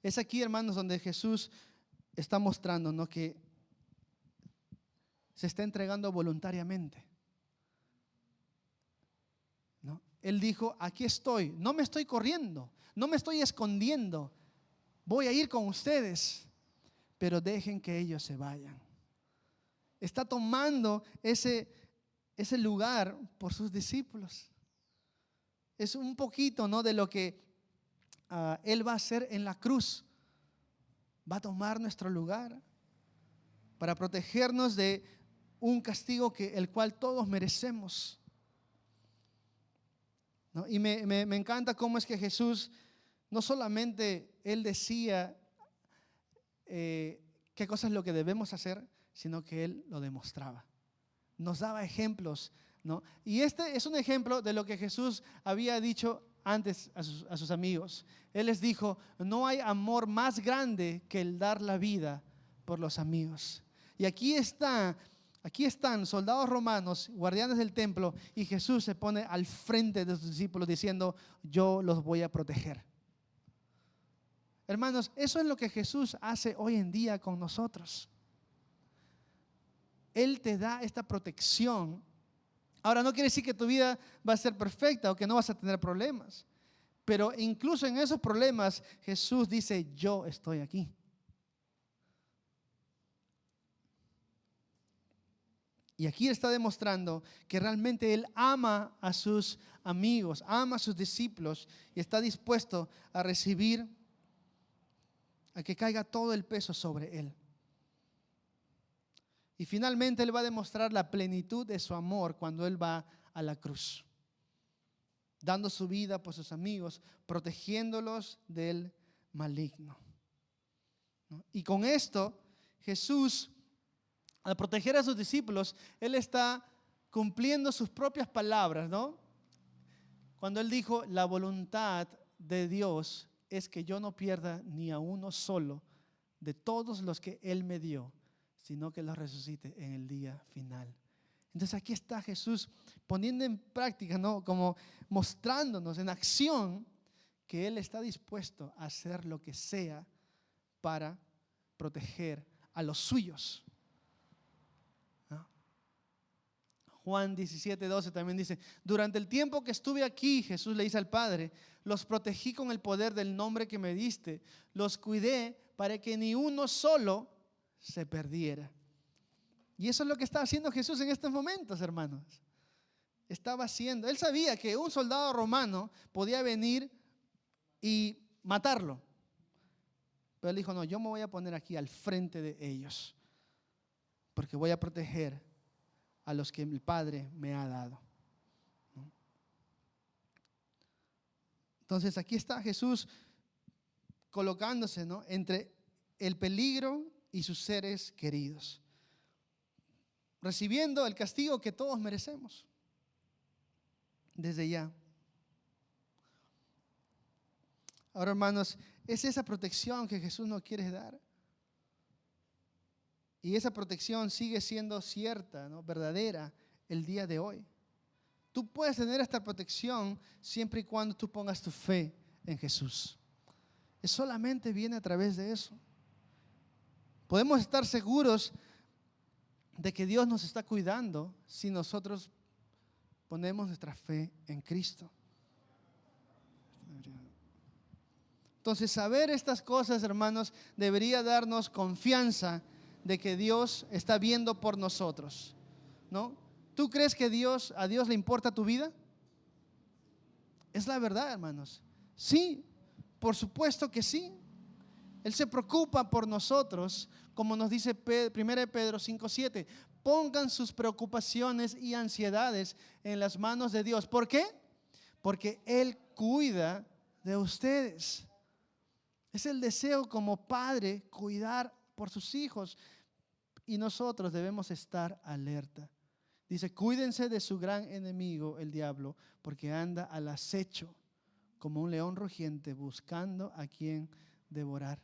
Es aquí, hermanos, donde Jesús está mostrando, ¿no?, que se está entregando voluntariamente, ¿no? Él dijo: aquí estoy, no me estoy corriendo, no me estoy escondiendo, voy a ir con ustedes, pero dejen que ellos se vayan. Está tomando ese lugar por sus discípulos. Es un poquito, ¿no?, de lo que Él va a hacer en la cruz. Va a tomar nuestro lugar para protegernos de un castigo el cual todos merecemos, ¿no? Y me encanta cómo es que Jesús, no solamente Él decía qué cosa es lo que debemos hacer, sino que Él lo demostraba. Nos daba ejemplos, ¿no? Y este es un ejemplo de lo que Jesús había dicho antes a sus amigos. Él les dijo: no hay amor más grande que el dar la vida por los amigos. Y aquí están soldados romanos, guardianes del templo, y Jesús se pone al frente de sus discípulos diciendo: yo los voy a proteger. Hermanos, eso es lo que Jesús hace hoy en día con nosotros. Él te da esta protección. Ahora, no quiere decir que tu vida va a ser perfecta o que no vas a tener problemas, pero incluso en esos problemas Jesús dice: yo estoy aquí. Y aquí está demostrando que realmente Él ama a sus amigos, ama a sus discípulos y está dispuesto a recibir, a que caiga todo el peso sobre Él. Y finalmente Él va a demostrar la plenitud de su amor cuando Él va a la cruz, dando su vida por sus amigos, protegiéndolos del maligno, ¿no? Y con esto Jesús, al proteger a sus discípulos, Él está cumpliendo sus propias palabras, ¿no? Cuando Él dijo: la voluntad de Dios es que yo no pierda ni a uno solo de todos los que Él me dio, sino que los resucite en el día final. Entonces aquí está Jesús poniendo en práctica, ¿no?, como mostrándonos en acción que Él está dispuesto a hacer lo que sea para proteger a los suyos. Juan 17:12 también dice: durante el tiempo que estuve aquí, Jesús le dice al Padre, los protegí con el poder del nombre que me diste, los cuidé para que ni uno solo se perdiera. Y eso es lo que está haciendo Jesús en estos momentos, hermanos. Estaba haciendo, Él sabía que un soldado romano podía venir y matarlo, pero Él dijo: no, yo me voy a poner aquí al frente de ellos, porque voy a proteger a los que el Padre me ha dado, ¿no? Entonces aquí está Jesús colocándose, ¿no?, entre el peligro y sus seres queridos, recibiendo el castigo que todos merecemos desde ya. Ahora, hermanos, es esa protección que Jesús nos quiere dar. Y esa protección sigue siendo cierta, ¿no?, verdadera el día de hoy. Tú puedes tener esta protección siempre y cuando tú pongas tu fe en Jesús. Solamente viene a través de eso. Podemos estar seguros de que Dios nos está cuidando si nosotros ponemos nuestra fe en Cristo. Entonces, saber estas cosas, hermanos, debería darnos confianza de que Dios está viendo por nosotros, ¿no? ¿Tú crees que a Dios le importa tu vida? Es la verdad, hermanos. Sí, por supuesto que sí. Él se preocupa por nosotros, como nos dice 1 Pedro 5:7. Pongan sus preocupaciones y ansiedades en las manos de Dios. ¿Por qué? Porque Él cuida de ustedes. Es el deseo como padre cuidar por sus hijos. Y nosotros debemos estar alerta. Dice, cuídense de su gran enemigo, el diablo, porque anda al acecho como un león rugiente buscando a quien devorar.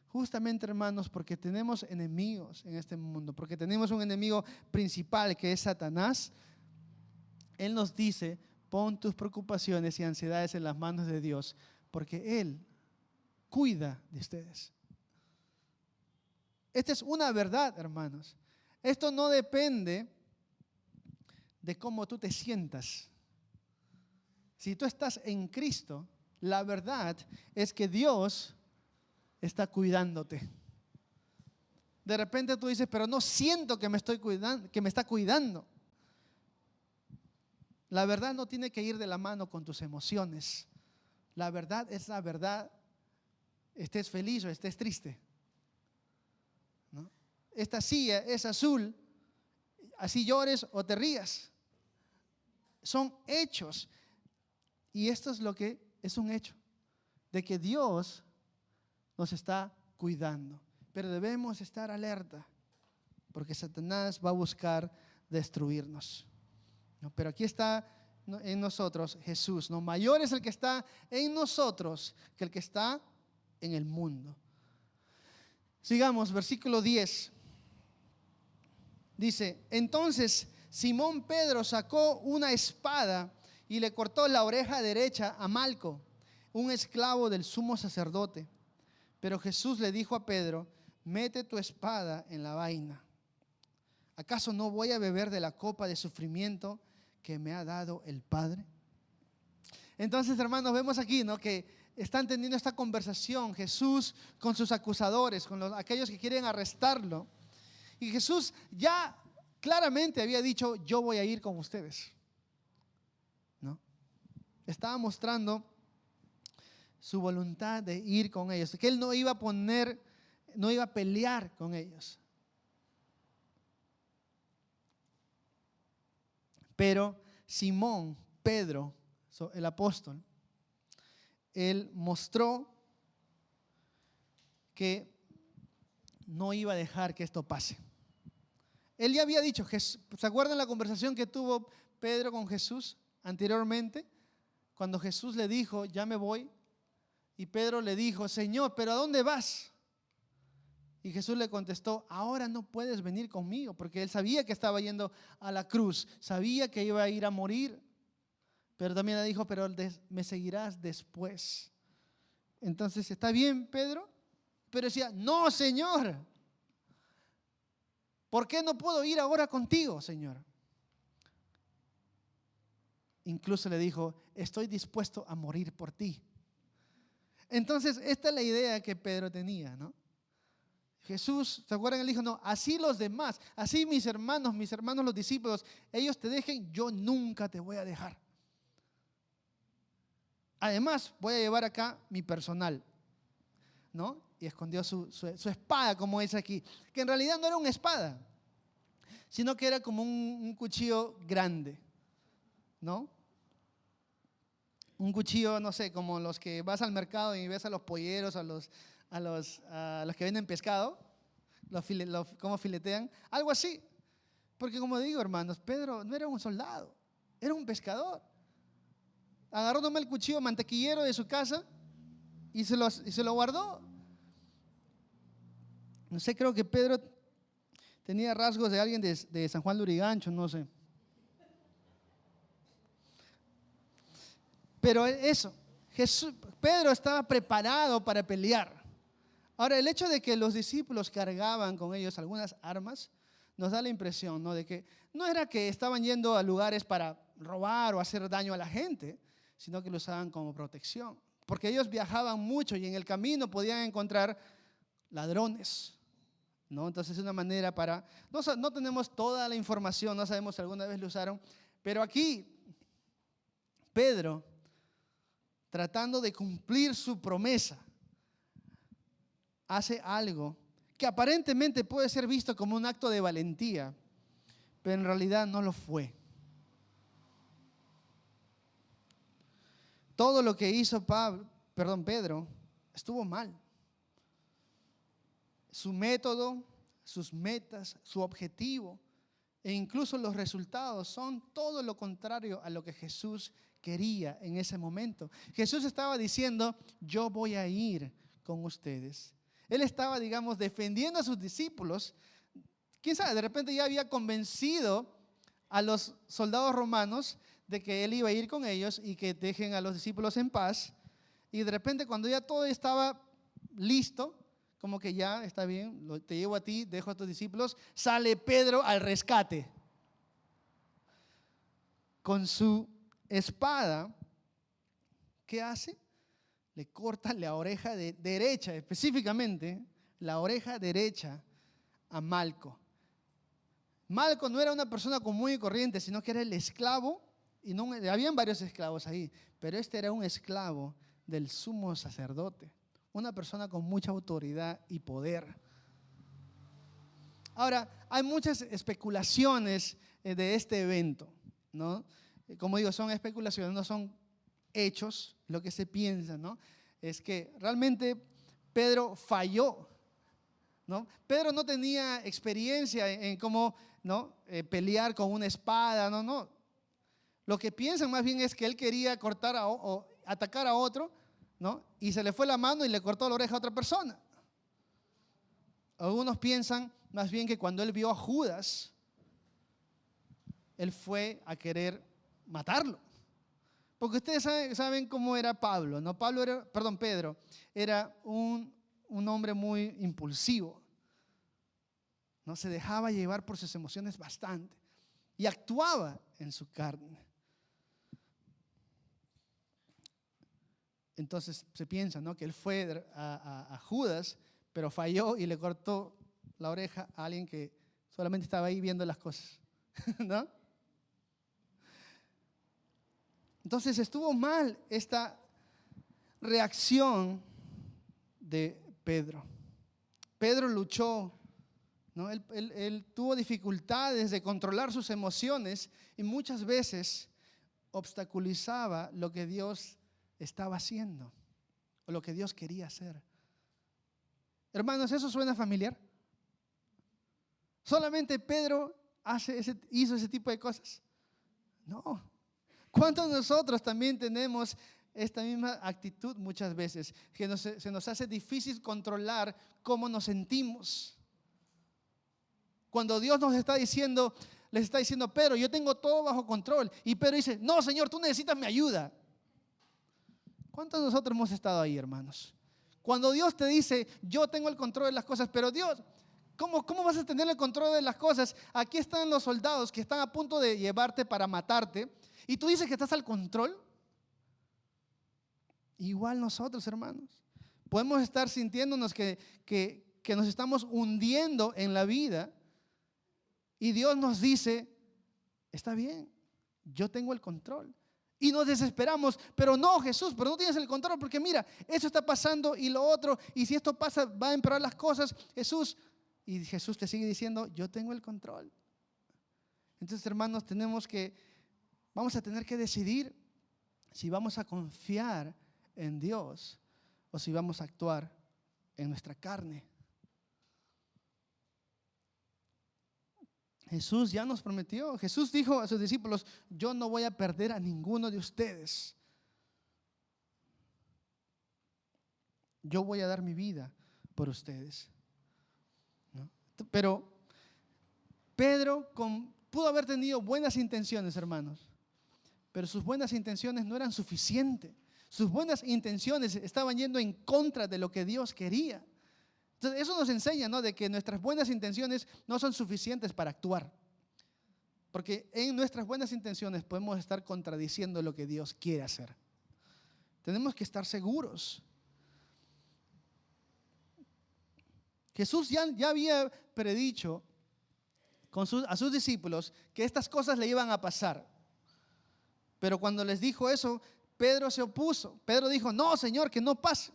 Justamente, hermanos, porque tenemos enemigos en este mundo, porque tenemos un enemigo principal que es Satanás, Él nos dice, pon tus preocupaciones y ansiedades en las manos de Dios, porque Él cuida de ustedes. Esta es una verdad, hermanos. Esto no depende de cómo tú te sientas. Si tú estás en Cristo, la verdad es que Dios está cuidándote. De repente tú dices, pero no siento que me estoy cuidando, que me está cuidando. La verdad no tiene que ir de la mano con tus emociones. La verdad es la verdad, estés feliz o estés triste, ¿no? Esta silla es azul, así llores o te rías. Son hechos. Y esto es lo que es un hecho, de que Dios nos está cuidando. Pero debemos estar alerta, porque Satanás va a buscar destruirnos. ¿No? Pero aquí está en nosotros Jesús, ¿no? Mayor es el que está en nosotros que el que está en el mundo. Sigamos, versículo 10. Dice, entonces Simón Pedro sacó una espada y le cortó la oreja derecha a Malco, un esclavo del sumo sacerdote. Pero Jesús le dijo a Pedro, mete tu espada en la vaina. ¿Acaso no voy a beber de la copa de sufrimiento que me ha dado el Padre? Entonces, hermanos, vemos aquí, ¿no?, que están teniendo esta conversación Jesús con sus acusadores, con aquellos que quieren arrestarlo. Y Jesús ya claramente había dicho, yo voy a ir con ustedes, ¿no? Estaba mostrando su voluntad de ir con ellos, que Él no iba a pelear con ellos. Pero Simón, Pedro, el apóstol, él mostró que no iba a dejar que esto pase. Él ya había dicho, ¿se acuerdan la conversación que tuvo Pedro con Jesús anteriormente? Cuando Jesús le dijo, ya me voy, y Pedro le dijo, Señor, ¿pero a dónde vas? Y Jesús le contestó, ahora no puedes venir conmigo, porque él sabía que estaba yendo a la cruz, sabía que iba a ir a morir, pero también le dijo, pero me seguirás después. Entonces, ¿está bien, Pedro? Pero decía, no, Señor, ¿por qué no puedo ir ahora contigo, Señor? Incluso le dijo, estoy dispuesto a morir por ti. Entonces, esta es la idea que Pedro tenía, ¿no? Jesús, ¿se acuerdan? Él dijo, no, así los demás, así mis hermanos los discípulos, ellos te dejen, yo nunca te voy a dejar. Además, voy a llevar acá mi personal, ¿no? Y escondió su espada, como dice aquí, que en realidad no era una espada, sino que era como un cuchillo grande, ¿no? Un cuchillo, no sé, como los que vas al mercado y ves a los polleros, a los que venden pescado, cómo filetean, algo así. Porque como digo, hermanos, Pedro no era un soldado, era un pescador. Agarró nomás el cuchillo mantequillero de su casa y se lo guardó. No sé, creo que Pedro tenía rasgos de alguien de San Juan de Lurigancho, no sé. Pero eso, Pedro estaba preparado para pelear. Ahora, el hecho de que los discípulos cargaban con ellos algunas armas nos da la impresión, ¿no?, de que no era que estaban yendo a lugares para robar o hacer daño a la gente, sino que lo usaban como protección. Porque ellos viajaban mucho y en el camino podían encontrar ladrones, ¿no? Entonces es una manera para... No tenemos toda la información, no sabemos si alguna vez lo usaron, pero aquí Pedro, tratando de cumplir su promesa, hace algo que aparentemente puede ser visto como un acto de valentía, pero en realidad no lo fue. Todo lo que hizo Pedro estuvo mal. Su método, sus metas, su objetivo e incluso los resultados son todo lo contrario a lo que Jesús quería en ese momento. Jesús estaba diciendo, yo voy a ir con ustedes. Él estaba, digamos, defendiendo a sus discípulos. Quién sabe, de repente ya había convencido a los soldados romanos de que él iba a ir con ellos y que dejen a los discípulos en paz. Y de repente cuando ya todo estaba listo, como que ya está bien, te llevo a ti, dejo a tus discípulos, sale Pedro al rescate con su espada. ¿Qué hace? Le corta la oreja derecha, específicamente la oreja derecha a Malco. Malco no era una persona común y corriente, sino que era el esclavo, y no, habían varios esclavos ahí, pero este era un esclavo del sumo sacerdote, una persona con mucha autoridad y poder. Ahora, hay muchas especulaciones de este evento, ¿no? Como digo, son especulaciones, no son hechos. Lo que se piensa, ¿no?, es que realmente Pedro falló, ¿no? Pedro no tenía experiencia en cómo, ¿no?, pelear con una espada, no. Lo que piensan más bien es que él quería cortar o atacar a otro, ¿no?, y se le fue la mano y le cortó la oreja a otra persona. Algunos piensan más bien que cuando él vio a Judas, él fue a querer matarlo. Porque ustedes saben cómo era Pablo, ¿no? Pedro era un hombre muy impulsivo, ¿no? Se dejaba llevar por sus emociones bastante y actuaba en su carne. Entonces se piensa, ¿no?, que él fue a Judas, pero falló y le cortó la oreja a alguien que solamente estaba ahí viendo las cosas, ¿no? Entonces estuvo mal esta reacción de Pedro. Pedro luchó, ¿no? Él tuvo dificultades de controlar sus emociones y muchas veces obstaculizaba lo que Dios estaba haciendo o lo que Dios quería hacer. Hermanos, ¿eso suena familiar? ¿Solamente Pedro hizo ese tipo de cosas? No. ¿Cuántos de nosotros también tenemos esta misma actitud muchas veces? Que se nos hace difícil controlar cómo nos sentimos. Cuando Dios les está diciendo, Pedro, yo tengo todo bajo control. Y Pedro dice, no, Señor, tú necesitas mi ayuda. ¿Cuántos de nosotros hemos estado ahí, hermanos? Cuando Dios te dice, yo tengo el control de las cosas, pero Dios, ¿cómo vas a tener el control de las cosas? Aquí están los soldados que están a punto de llevarte para matarte. Y tú dices que estás al control. Igual nosotros, hermanos, podemos estar sintiéndonos que nos estamos hundiendo en la vida. Y Dios nos dice, está bien, yo tengo el control. Y nos desesperamos, pero no, Jesús, pero no tienes el control porque mira, eso está pasando y lo otro, y si esto pasa va a empeorar las cosas, Jesús. Y Jesús te sigue diciendo, yo tengo el control. Entonces, hermanos, vamos a tener que decidir si vamos a confiar en Dios o si vamos a actuar en nuestra carne. Jesús ya nos prometió, Jesús dijo a sus discípulos, yo no voy a perder a ninguno de ustedes. Yo voy a dar mi vida por ustedes, ¿no? Pero Pedro pudo haber tenido buenas intenciones, hermanos, pero sus buenas intenciones no eran suficientes. Sus buenas intenciones estaban yendo en contra de lo que Dios quería. Entonces, eso nos enseña, ¿no?, de que nuestras buenas intenciones no son suficientes para actuar. Porque en nuestras buenas intenciones podemos estar contradiciendo lo que Dios quiere hacer. Tenemos que estar seguros. Jesús ya había predicho a sus discípulos que estas cosas le iban a pasar. Pero cuando les dijo eso, Pedro se opuso. Pedro dijo, no, Señor, que no pase.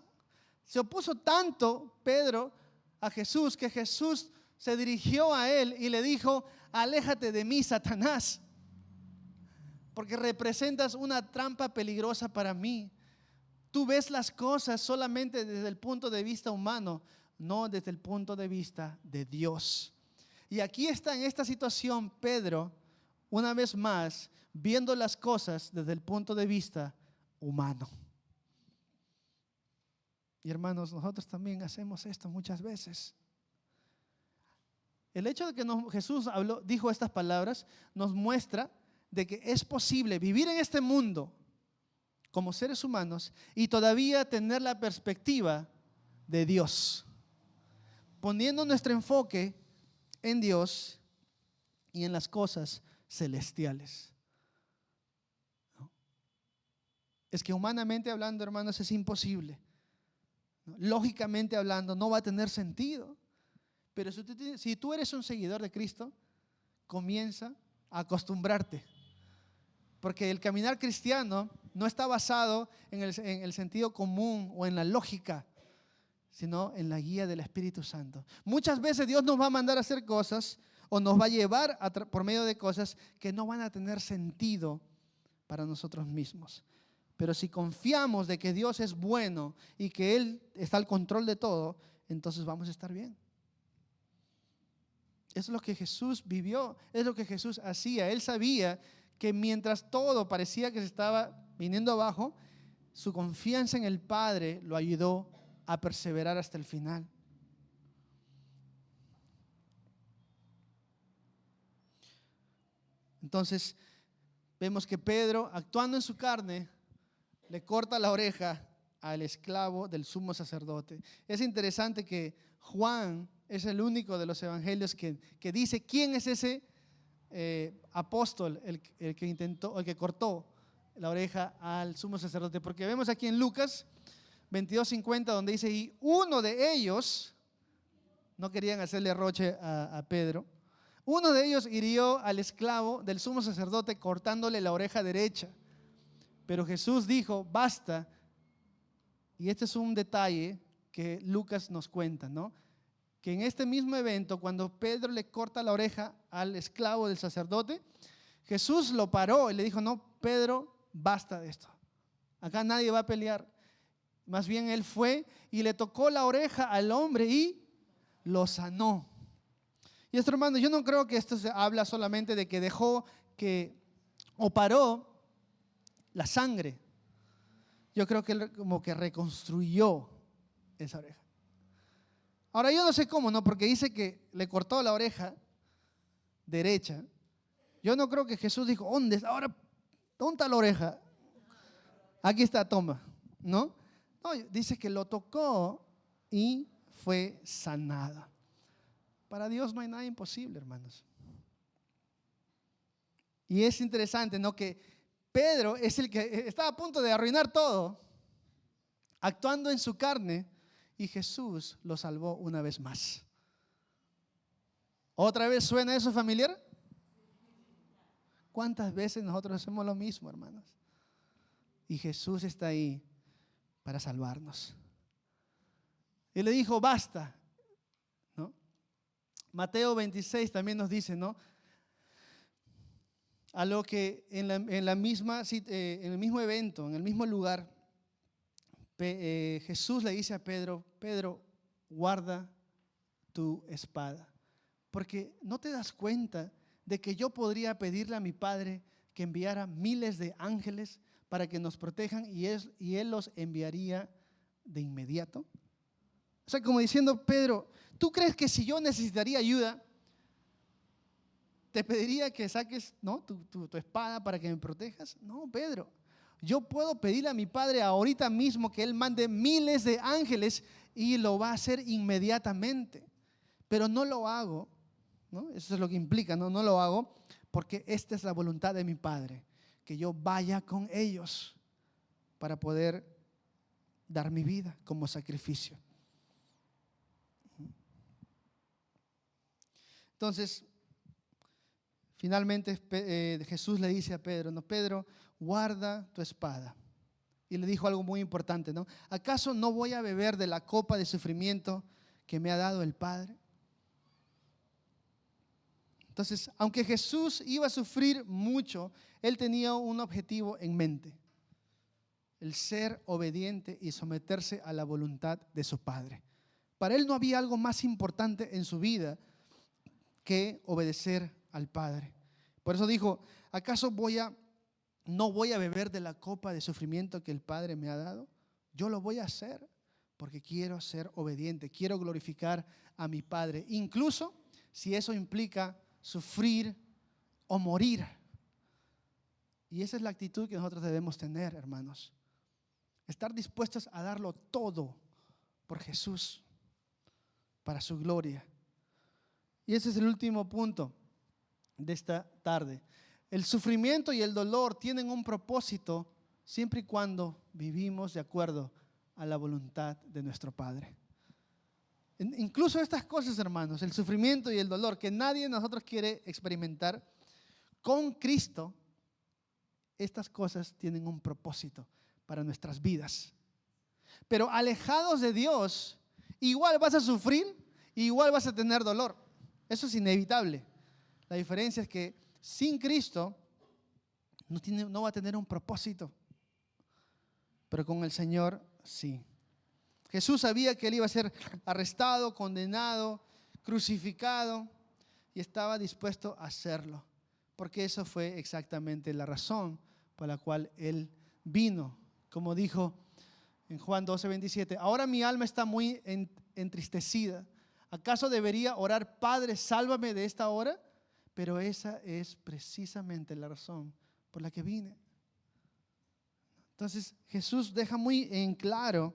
Se opuso tanto Pedro a Jesús que Jesús se dirigió a él y le dijo, aléjate de mí, Satanás, porque representas una trampa peligrosa para mí. Tú ves las cosas solamente desde el punto de vista humano. no desde el punto de vista de Dios. Y aquí está en esta situación Pedro, una vez más, viendo las cosas desde el punto de vista humano. Y hermanos, nosotros también hacemos esto muchas veces. El hecho de que Jesús dijo estas palabras nos muestra de que es posible vivir en este mundo como seres humanos y todavía tener la perspectiva de Dios, poniendo nuestro enfoque en Dios y en las cosas celestiales. ¿No? Es que humanamente hablando, hermanos, es imposible. ¿No? Lógicamente hablando, no va a tener sentido. Pero si tú eres un seguidor de Cristo, comienza a acostumbrarte. Porque el caminar cristiano no está basado en el sentido común o en la lógica, sino en la guía del Espíritu Santo. Muchas veces Dios nos va a mandar a hacer cosas o nos va a llevar por medio de cosas que no van a tener sentido para nosotros mismos. Pero si confiamos de que Dios es bueno y que Él está al control de todo, entonces vamos a estar bien. Es lo que Jesús vivió, es lo que Jesús hacía. Él sabía que mientras todo parecía que se estaba viniendo abajo, su confianza en el Padre lo ayudó a perseverar hasta el final. Entonces, vemos que Pedro, actuando en su carne, le corta la oreja al esclavo del sumo sacerdote. Es interesante que Juan es el único de los evangelios que dice quién es ese apóstol, el que cortó la oreja al sumo sacerdote. Porque vemos aquí en Lucas 22:50 donde dice, y uno de ellos, no querían hacerle roche a Pedro, uno de ellos hirió al esclavo del sumo sacerdote cortándole la oreja derecha. Pero Jesús dijo, basta. Y este es un detalle que Lucas nos cuenta, ¿no? Que en este mismo evento, cuando Pedro le corta la oreja al esclavo del sacerdote, Jesús lo paró y le dijo, no, Pedro, basta de esto. Acá nadie va a pelear. Más bien él fue y le tocó la oreja al hombre y lo sanó. Y esto, hermano, yo no creo que esto se habla solamente de que dejó o paró la sangre. Yo creo que él como que reconstruyó esa oreja. Ahora yo no sé cómo, ¿no? Porque dice que le cortó la oreja derecha. Yo no creo que Jesús dijo, ¿dónde está la oreja? Aquí está, toma, ¿no? No, dice que lo tocó y fue sanada. Para Dios no hay nada imposible, hermanos. Y es interesante, ¿no? Que Pedro es el que estaba a punto de arruinar todo, actuando en su carne, y Jesús lo salvó una vez más. ¿Otra vez suena eso familiar? ¿Cuántas veces nosotros hacemos lo mismo, hermanos? Y Jesús está ahí para salvarnos. Y le dijo, basta, ¿no? Mateo 26 también nos dice, ¿no? A lo que en el mismo evento, en el mismo lugar, Jesús le dice a Pedro, Pedro, guarda tu espada, porque no te das cuenta de que yo podría pedirle a mi Padre que enviara miles de ángeles para que nos protejan y Él los enviaría de inmediato. O sea, como diciendo, Pedro, ¿tú crees que si yo necesitaría ayuda, te pediría que saques, ¿no? tu espada para que me protejas? No, Pedro. Yo puedo pedirle a mi Padre ahorita mismo que Él mande miles de ángeles y lo va a hacer inmediatamente. Pero no lo hago, ¿no? Eso es lo que implica, ¿no? No lo hago porque esta es la voluntad de mi Padre, que yo vaya con ellos para poder dar mi vida como sacrificio. Entonces, finalmente Jesús le dice a Pedro, no, Pedro, guarda tu espada. Y le dijo algo muy importante, ¿no? ¿Acaso no voy a beber de la copa de sufrimiento que me ha dado el Padre? Entonces, aunque Jesús iba a sufrir mucho, Él tenía un objetivo en mente: el ser obediente y someterse a la voluntad de su Padre. Para él no había algo más importante en su vida que obedecer al Padre. Por eso dijo, ¿acaso no voy a beber de la copa de sufrimiento que el Padre me ha dado? Yo lo voy a hacer porque quiero ser obediente, quiero glorificar a mi Padre, incluso si eso implica sufrir o morir. Y esa es la actitud que nosotros debemos tener, hermanos. Estar dispuestos a darlo todo por Jesús, para su gloria. Y ese es el último punto de esta tarde. El sufrimiento y el dolor tienen un propósito siempre y cuando vivimos de acuerdo a la voluntad de nuestro Padre. Incluso estas cosas, hermanos, el sufrimiento y el dolor que nadie de nosotros quiere experimentar, con Cristo, estas cosas tienen un propósito para nuestras vidas. Pero alejados de Dios, igual vas a sufrir, igual vas a tener dolor. Eso es inevitable. La diferencia es que sin Cristo no va a tener un propósito. Pero con el Señor sí. Jesús sabía que Él iba a ser arrestado, condenado, crucificado y estaba dispuesto a hacerlo. Porque eso fue exactamente la razón por la cual Él vino. Como dijo en Juan 12:27, ahora mi alma está muy entristecida. ¿Acaso debería orar, Padre, sálvame de esta hora? Pero esa es precisamente la razón por la que vine. Entonces Jesús deja muy en claro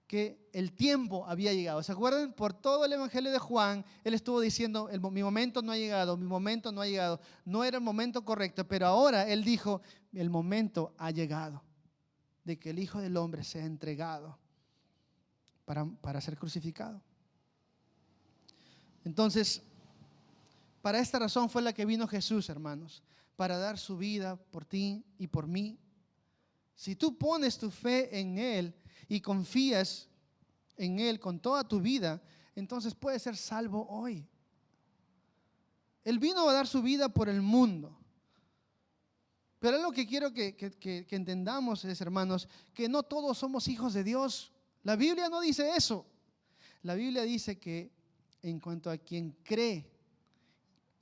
que el tiempo había llegado. ¿Se acuerdan? Por todo el Evangelio de Juan, Él estuvo diciendo, mi momento no ha llegado, mi momento no ha llegado. No era el momento correcto, pero ahora Él dijo, el momento ha llegado de que el Hijo del Hombre sea entregado para ser crucificado. Entonces, para esta razón fue la que vino Jesús, hermanos, para dar su vida por ti y por mí. Si tú pones tu fe en Él y confías en Él con toda tu vida, entonces puedes ser salvo hoy. Él vino a dar su vida por el mundo. Pero algo que quiero que entendamos es, hermanos, que no todos somos hijos de Dios. La Biblia no dice eso. La Biblia dice que en cuanto a quien cree,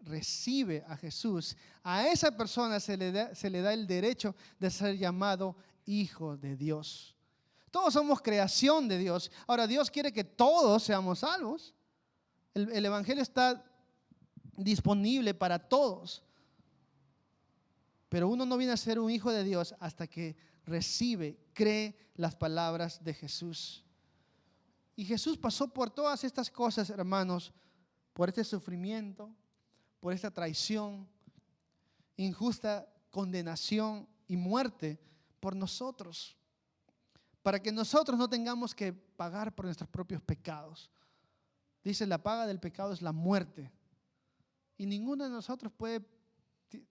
recibe a Jesús, a esa persona se le da el derecho de ser llamado hijo de Dios. Todos somos creación de Dios. Ahora, Dios quiere que todos seamos salvos. El Evangelio está disponible para todos. Pero uno no viene a ser un hijo de Dios hasta que cree las palabras de Jesús. Y Jesús pasó por todas estas cosas, hermanos, por este sufrimiento, por esta traición, injusta condenación y muerte por nosotros, para que nosotros no tengamos que pagar por nuestros propios pecados. Dice, la paga del pecado es la muerte. Y ninguno de nosotros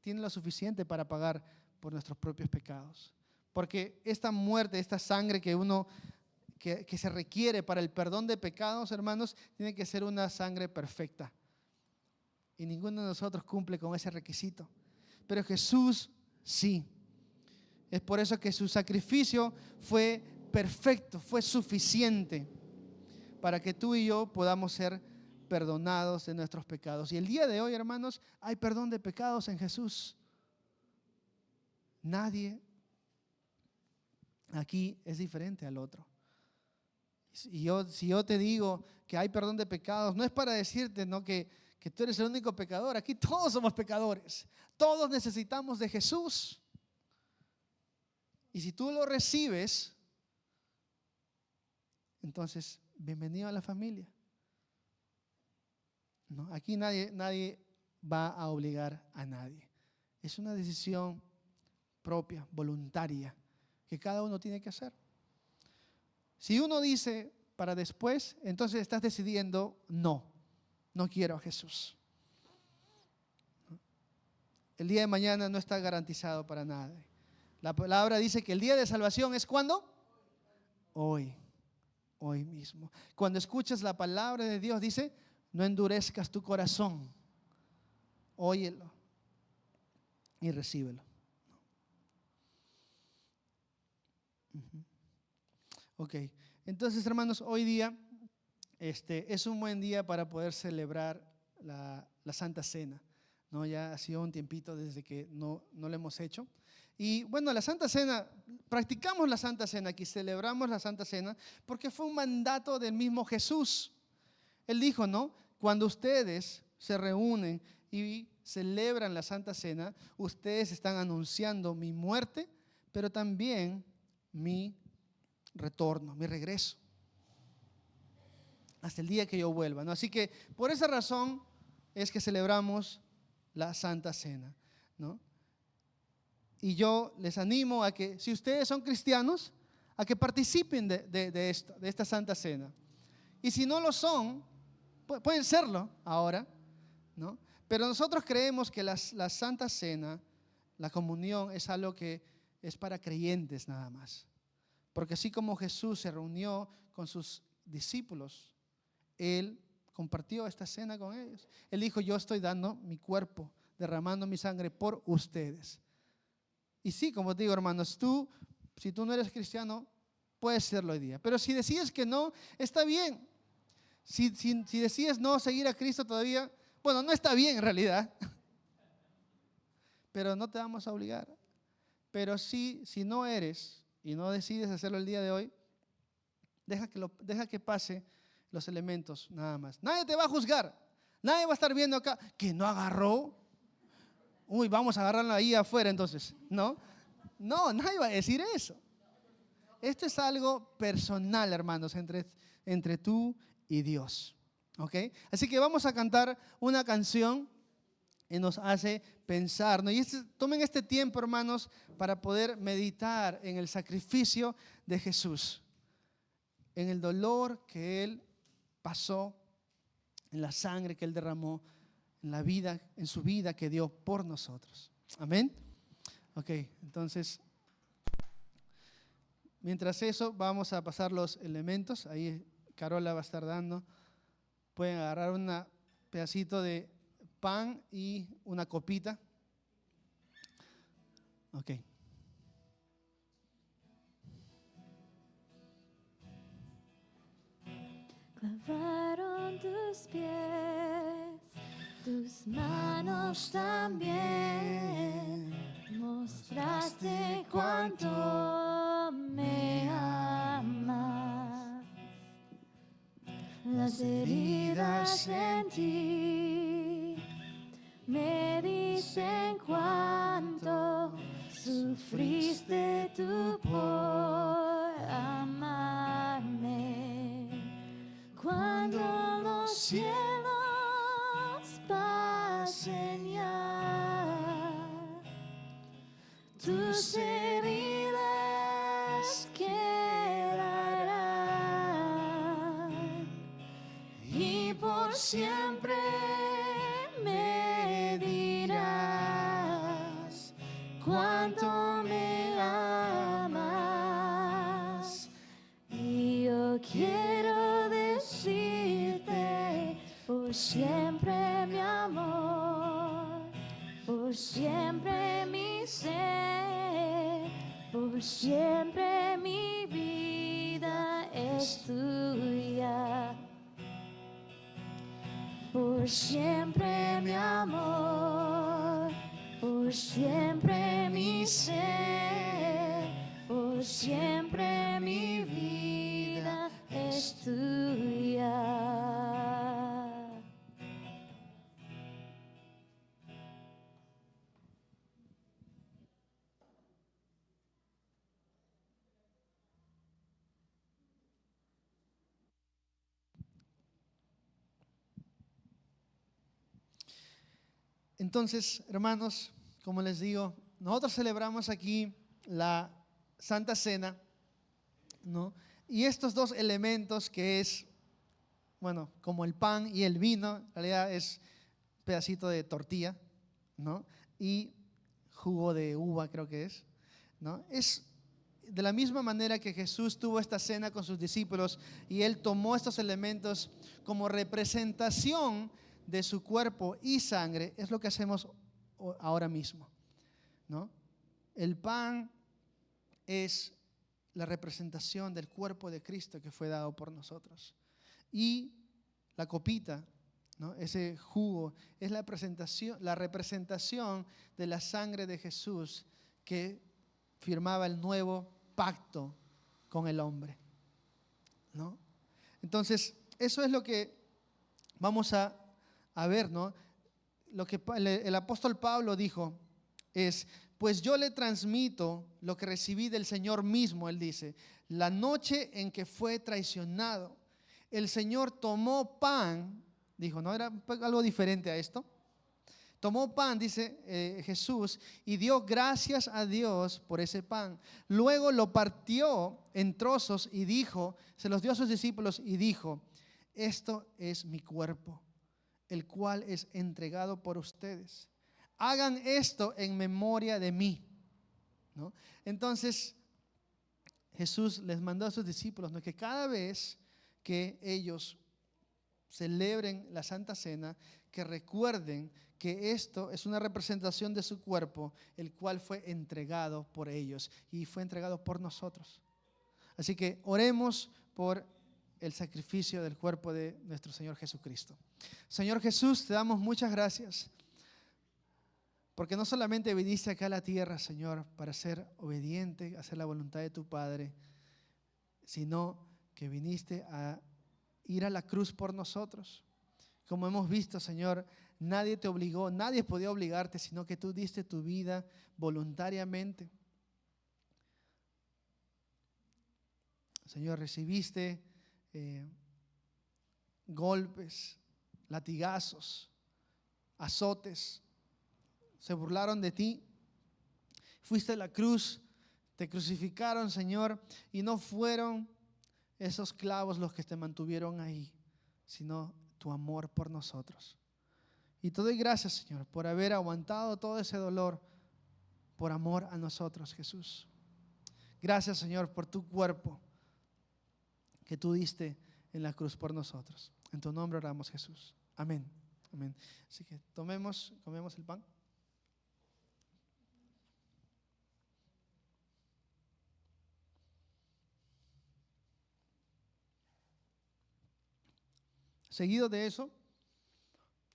tiene lo suficiente para pagar por nuestros propios pecados. Porque esta muerte, esta sangre que se requiere para el perdón de pecados, hermanos, tiene que ser una sangre perfecta. Y ninguno de nosotros cumple con ese requisito. Pero Jesús sí. Es por eso que su sacrificio fue perfecto, fue suficiente para que tú y yo podamos ser perdonados de nuestros pecados. Y el día de hoy, hermanos, hay perdón de pecados en Jesús. Nadie aquí es diferente al otro. Si yo te digo que hay perdón de pecados, no es para decirte, ¿no?, que tú eres el único pecador. Aquí todos somos pecadores. Todos necesitamos de Jesús. Y si tú lo recibes, entonces, bienvenido a la familia. ¿No? Aquí nadie va a obligar a nadie. Es una decisión propia, voluntaria, que cada uno tiene que hacer. Si uno dice para después, entonces estás decidiendo no quiero a Jesús. El día de mañana no está garantizado para nadie. La palabra dice que el día de salvación es ¿cuándo? Hoy mismo. Cuando escuchas la palabra de Dios, dice, no endurezcas tu corazón. Óyelo y recíbelo. Ok, entonces, hermanos, hoy día es un buen día para poder celebrar la Santa Cena, ¿no? Ya ha sido un tiempito desde que no lo hemos hecho. Y bueno, la Santa Cena, practicamos la Santa Cena aquí, celebramos la Santa Cena, porque fue un mandato del mismo Jesús. Él dijo, ¿no? Cuando ustedes se reúnen y celebran la Santa Cena, ustedes están anunciando mi muerte, pero también mi retorno, mi regreso, hasta el día que yo vuelva, ¿no? Así que por esa razón es que celebramos la Santa Cena, ¿no? Y yo les animo a que, si ustedes son cristianos, a que participen de esta Santa Cena. Y si no lo son, pueden serlo ahora, ¿no? Pero nosotros creemos que la Santa Cena, la comunión, es algo que es para creyentes nada más. Porque así como Jesús se reunió con sus discípulos, Él compartió esta cena con ellos. Él dijo, yo estoy dando mi cuerpo, derramando mi sangre por ustedes. Y sí, como te digo, hermanos, si tú no eres cristiano, puedes serlo hoy día. Pero si decides que no, está bien. Si decides no seguir a Cristo todavía, bueno, no está bien en realidad. Pero no te vamos a obligar. Pero si no eres y no decides hacerlo el día de hoy, deja que pase los elementos nada más. Nadie te va a juzgar. Nadie va a estar viendo acá que no agarró. Uy, vamos a agarrarla ahí afuera entonces. No, nadie va a decir eso. Esto es algo personal, hermanos, entre tú y Dios. ¿Ok? Así que vamos a cantar una canción que nos hace pensar, ¿no? Y tomen este tiempo, hermanos, para poder meditar en el sacrificio de Jesús, en el dolor que Él pasó, en la sangre que Él derramó, en su vida que dio por nosotros. Amén. Ok, entonces, mientras eso, vamos a pasar los elementos. Ahí Carola va a estar dando. Pueden agarrar un pedacito de pan y una copita. Ok. Clavaron tus pies, tus manos también. Mostraste cuánto me amas. Las heridas en ti me dicen cuánto sufriste tú por amarme. Cuando los cielos pasen ya, tus heridas quedarán y por siempre me dirás cuánto me amas. Y yo quiero decirte por siempre mi amor, por siempre mi ser, por siempre mi vida es tuya. Por siempre mi amor, por siempre mi ser, por siempre mi vida es tuya. Entonces, hermanos, como les digo, nosotros celebramos aquí la Santa Cena, ¿no? Y estos dos elementos que es, bueno, como el pan y el vino, en realidad es un pedacito de tortilla, ¿no? Y jugo de uva creo que es, ¿no? Es de la misma manera que Jesús tuvo esta cena con sus discípulos y Él tomó estos elementos como representación de su cuerpo y sangre, es lo que hacemos ahora mismo, ¿no? El pan es la representación del cuerpo de Cristo que fue dado por nosotros. Y la copita, ¿no? Ese jugo, es la representación de la sangre de Jesús que firmaba el nuevo pacto con el hombre, ¿no? Entonces, eso es lo que vamos a ver, ¿no? Lo que el apóstol Pablo dijo es: pues yo le transmito lo que recibí del Señor mismo. Él dice: la noche en que fue traicionado, el Señor tomó pan. Dijo, ¿no era algo diferente a esto? Tomó pan, dice Jesús, y dio gracias a Dios por ese pan. Luego lo partió en trozos y dijo, se los dio a sus discípulos y dijo: esto es mi cuerpo, el cual es entregado por ustedes. Hagan esto en memoria de mí, ¿no? Entonces, Jesús les mandó a sus discípulos, ¿no?, que cada vez que ellos celebren la Santa Cena, que recuerden que esto es una representación de su cuerpo, el cual fue entregado por ellos y fue entregado por nosotros. Así que oremos por el sacrificio del cuerpo de nuestro Señor Jesucristo. Señor Jesús, te damos muchas gracias, porque no solamente viniste acá a la tierra, Señor, para ser obediente, hacer la voluntad de tu Padre, sino que viniste a ir a la cruz por nosotros. Como hemos visto, Señor, nadie te obligó, nadie podía obligarte, sino que tú diste tu vida voluntariamente. Señor, recibiste golpes, latigazos, azotes, se burlaron de ti. Fuiste a la cruz, te crucificaron, Señor, y no fueron esos clavos los que te mantuvieron ahí, sino tu amor por nosotros. Y te doy gracias, Señor, por haber aguantado todo ese dolor por amor a nosotros, Jesús. Gracias, Señor, por tu cuerpo que tú diste en la cruz por nosotros. En tu nombre oramos, Jesús. Amén. Amén. Así que comemos el pan. Seguido de eso,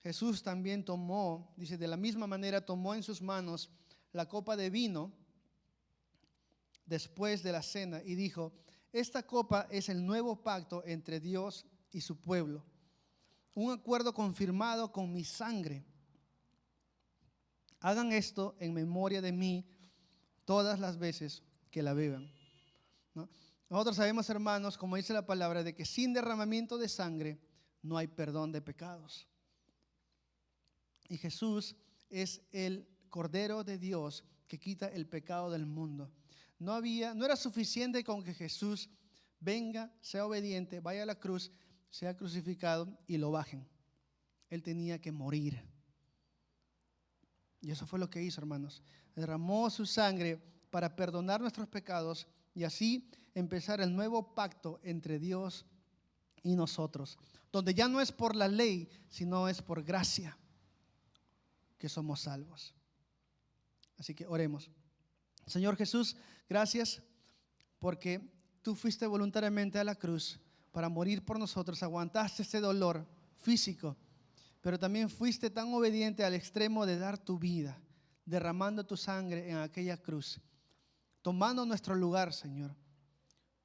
Jesús también tomó, dice, de la misma manera tomó en sus manos la copa de vino después de la cena y dijo: esta copa es el nuevo pacto entre Dios y su pueblo, un acuerdo confirmado con mi sangre. Hagan esto en memoria de mí todas las veces que la beban, ¿no? Nosotros sabemos, hermanos, como dice la palabra, de que sin derramamiento de sangre no hay perdón de pecados. Y Jesús es el Cordero de Dios que quita el pecado del mundo. No era suficiente con que Jesús venga, sea obediente, vaya a la cruz, sea crucificado y lo bajen. Él tenía que morir. Y eso fue lo que hizo, hermanos. Derramó su sangre para perdonar nuestros pecados y así empezar el nuevo pacto entre Dios y nosotros, donde ya no es por la ley, sino es por gracia que somos salvos. Así que oremos. Señor Jesús, gracias porque tú fuiste voluntariamente a la cruz para morir por nosotros, aguantaste ese dolor físico, pero también fuiste tan obediente al extremo de dar tu vida, derramando tu sangre en aquella cruz, tomando nuestro lugar, Señor.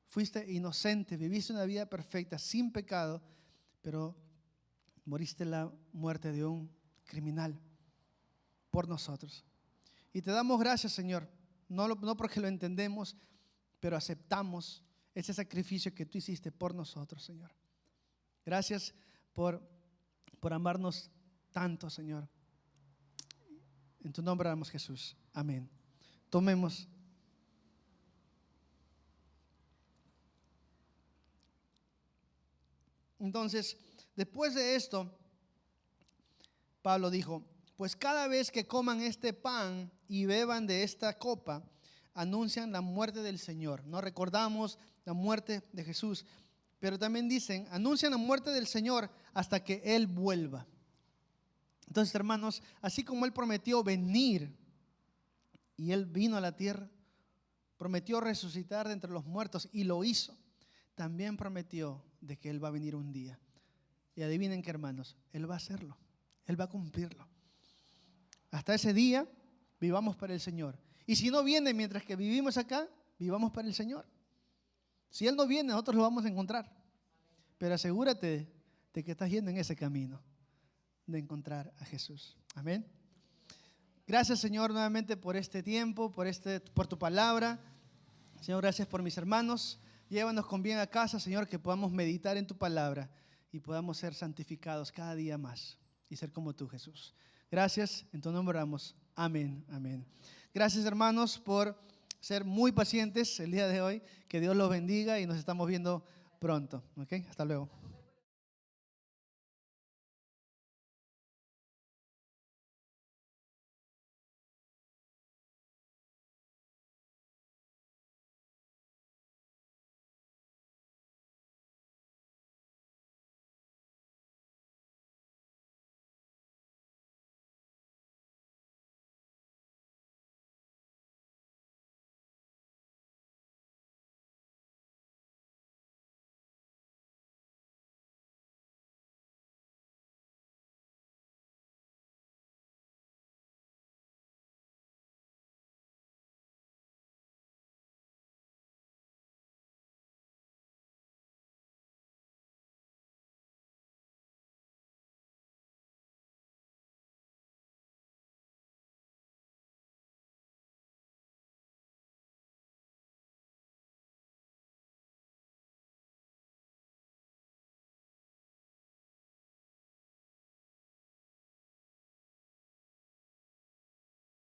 Fuiste inocente, viviste una vida perfecta, sin pecado, pero moriste la muerte de un criminal por nosotros. Y te damos gracias, Señor, no porque lo entendemos, pero aceptamos ese sacrificio que tú hiciste por nosotros, Señor. Gracias por amarnos tanto, Señor. En tu nombre oramos, Jesús. Amén. Tomemos. Entonces, después de esto, Pablo dijo: pues cada vez que coman este pan y beban de esta copa, anuncian la muerte del Señor. No recordamos la muerte de Jesús, pero también dicen, anuncian la muerte del Señor hasta que Él vuelva. Entonces, hermanos, así como Él prometió venir y Él vino a la tierra, prometió resucitar de entre los muertos y lo hizo, también prometió de que Él va a venir un día. Y adivinen qué, hermanos, Él va a hacerlo, Él va a cumplirlo. Hasta ese día, vivamos para el Señor. Y si no viene mientras que vivimos acá, vivamos para el Señor. Si Él no viene, nosotros lo vamos a encontrar. Pero asegúrate de que estás yendo en ese camino de encontrar a Jesús. Amén. Gracias, Señor, nuevamente por este tiempo, por tu palabra. Señor, gracias por mis hermanos. Llévanos con bien a casa, Señor, que podamos meditar en tu palabra y podamos ser santificados cada día más y ser como tú, Jesús. Gracias, en tu nombre oramos. Amén, amén. Gracias, hermanos, por ser muy pacientes el día de hoy. Que Dios los bendiga y nos estamos viendo pronto. ¿Ok? Hasta luego.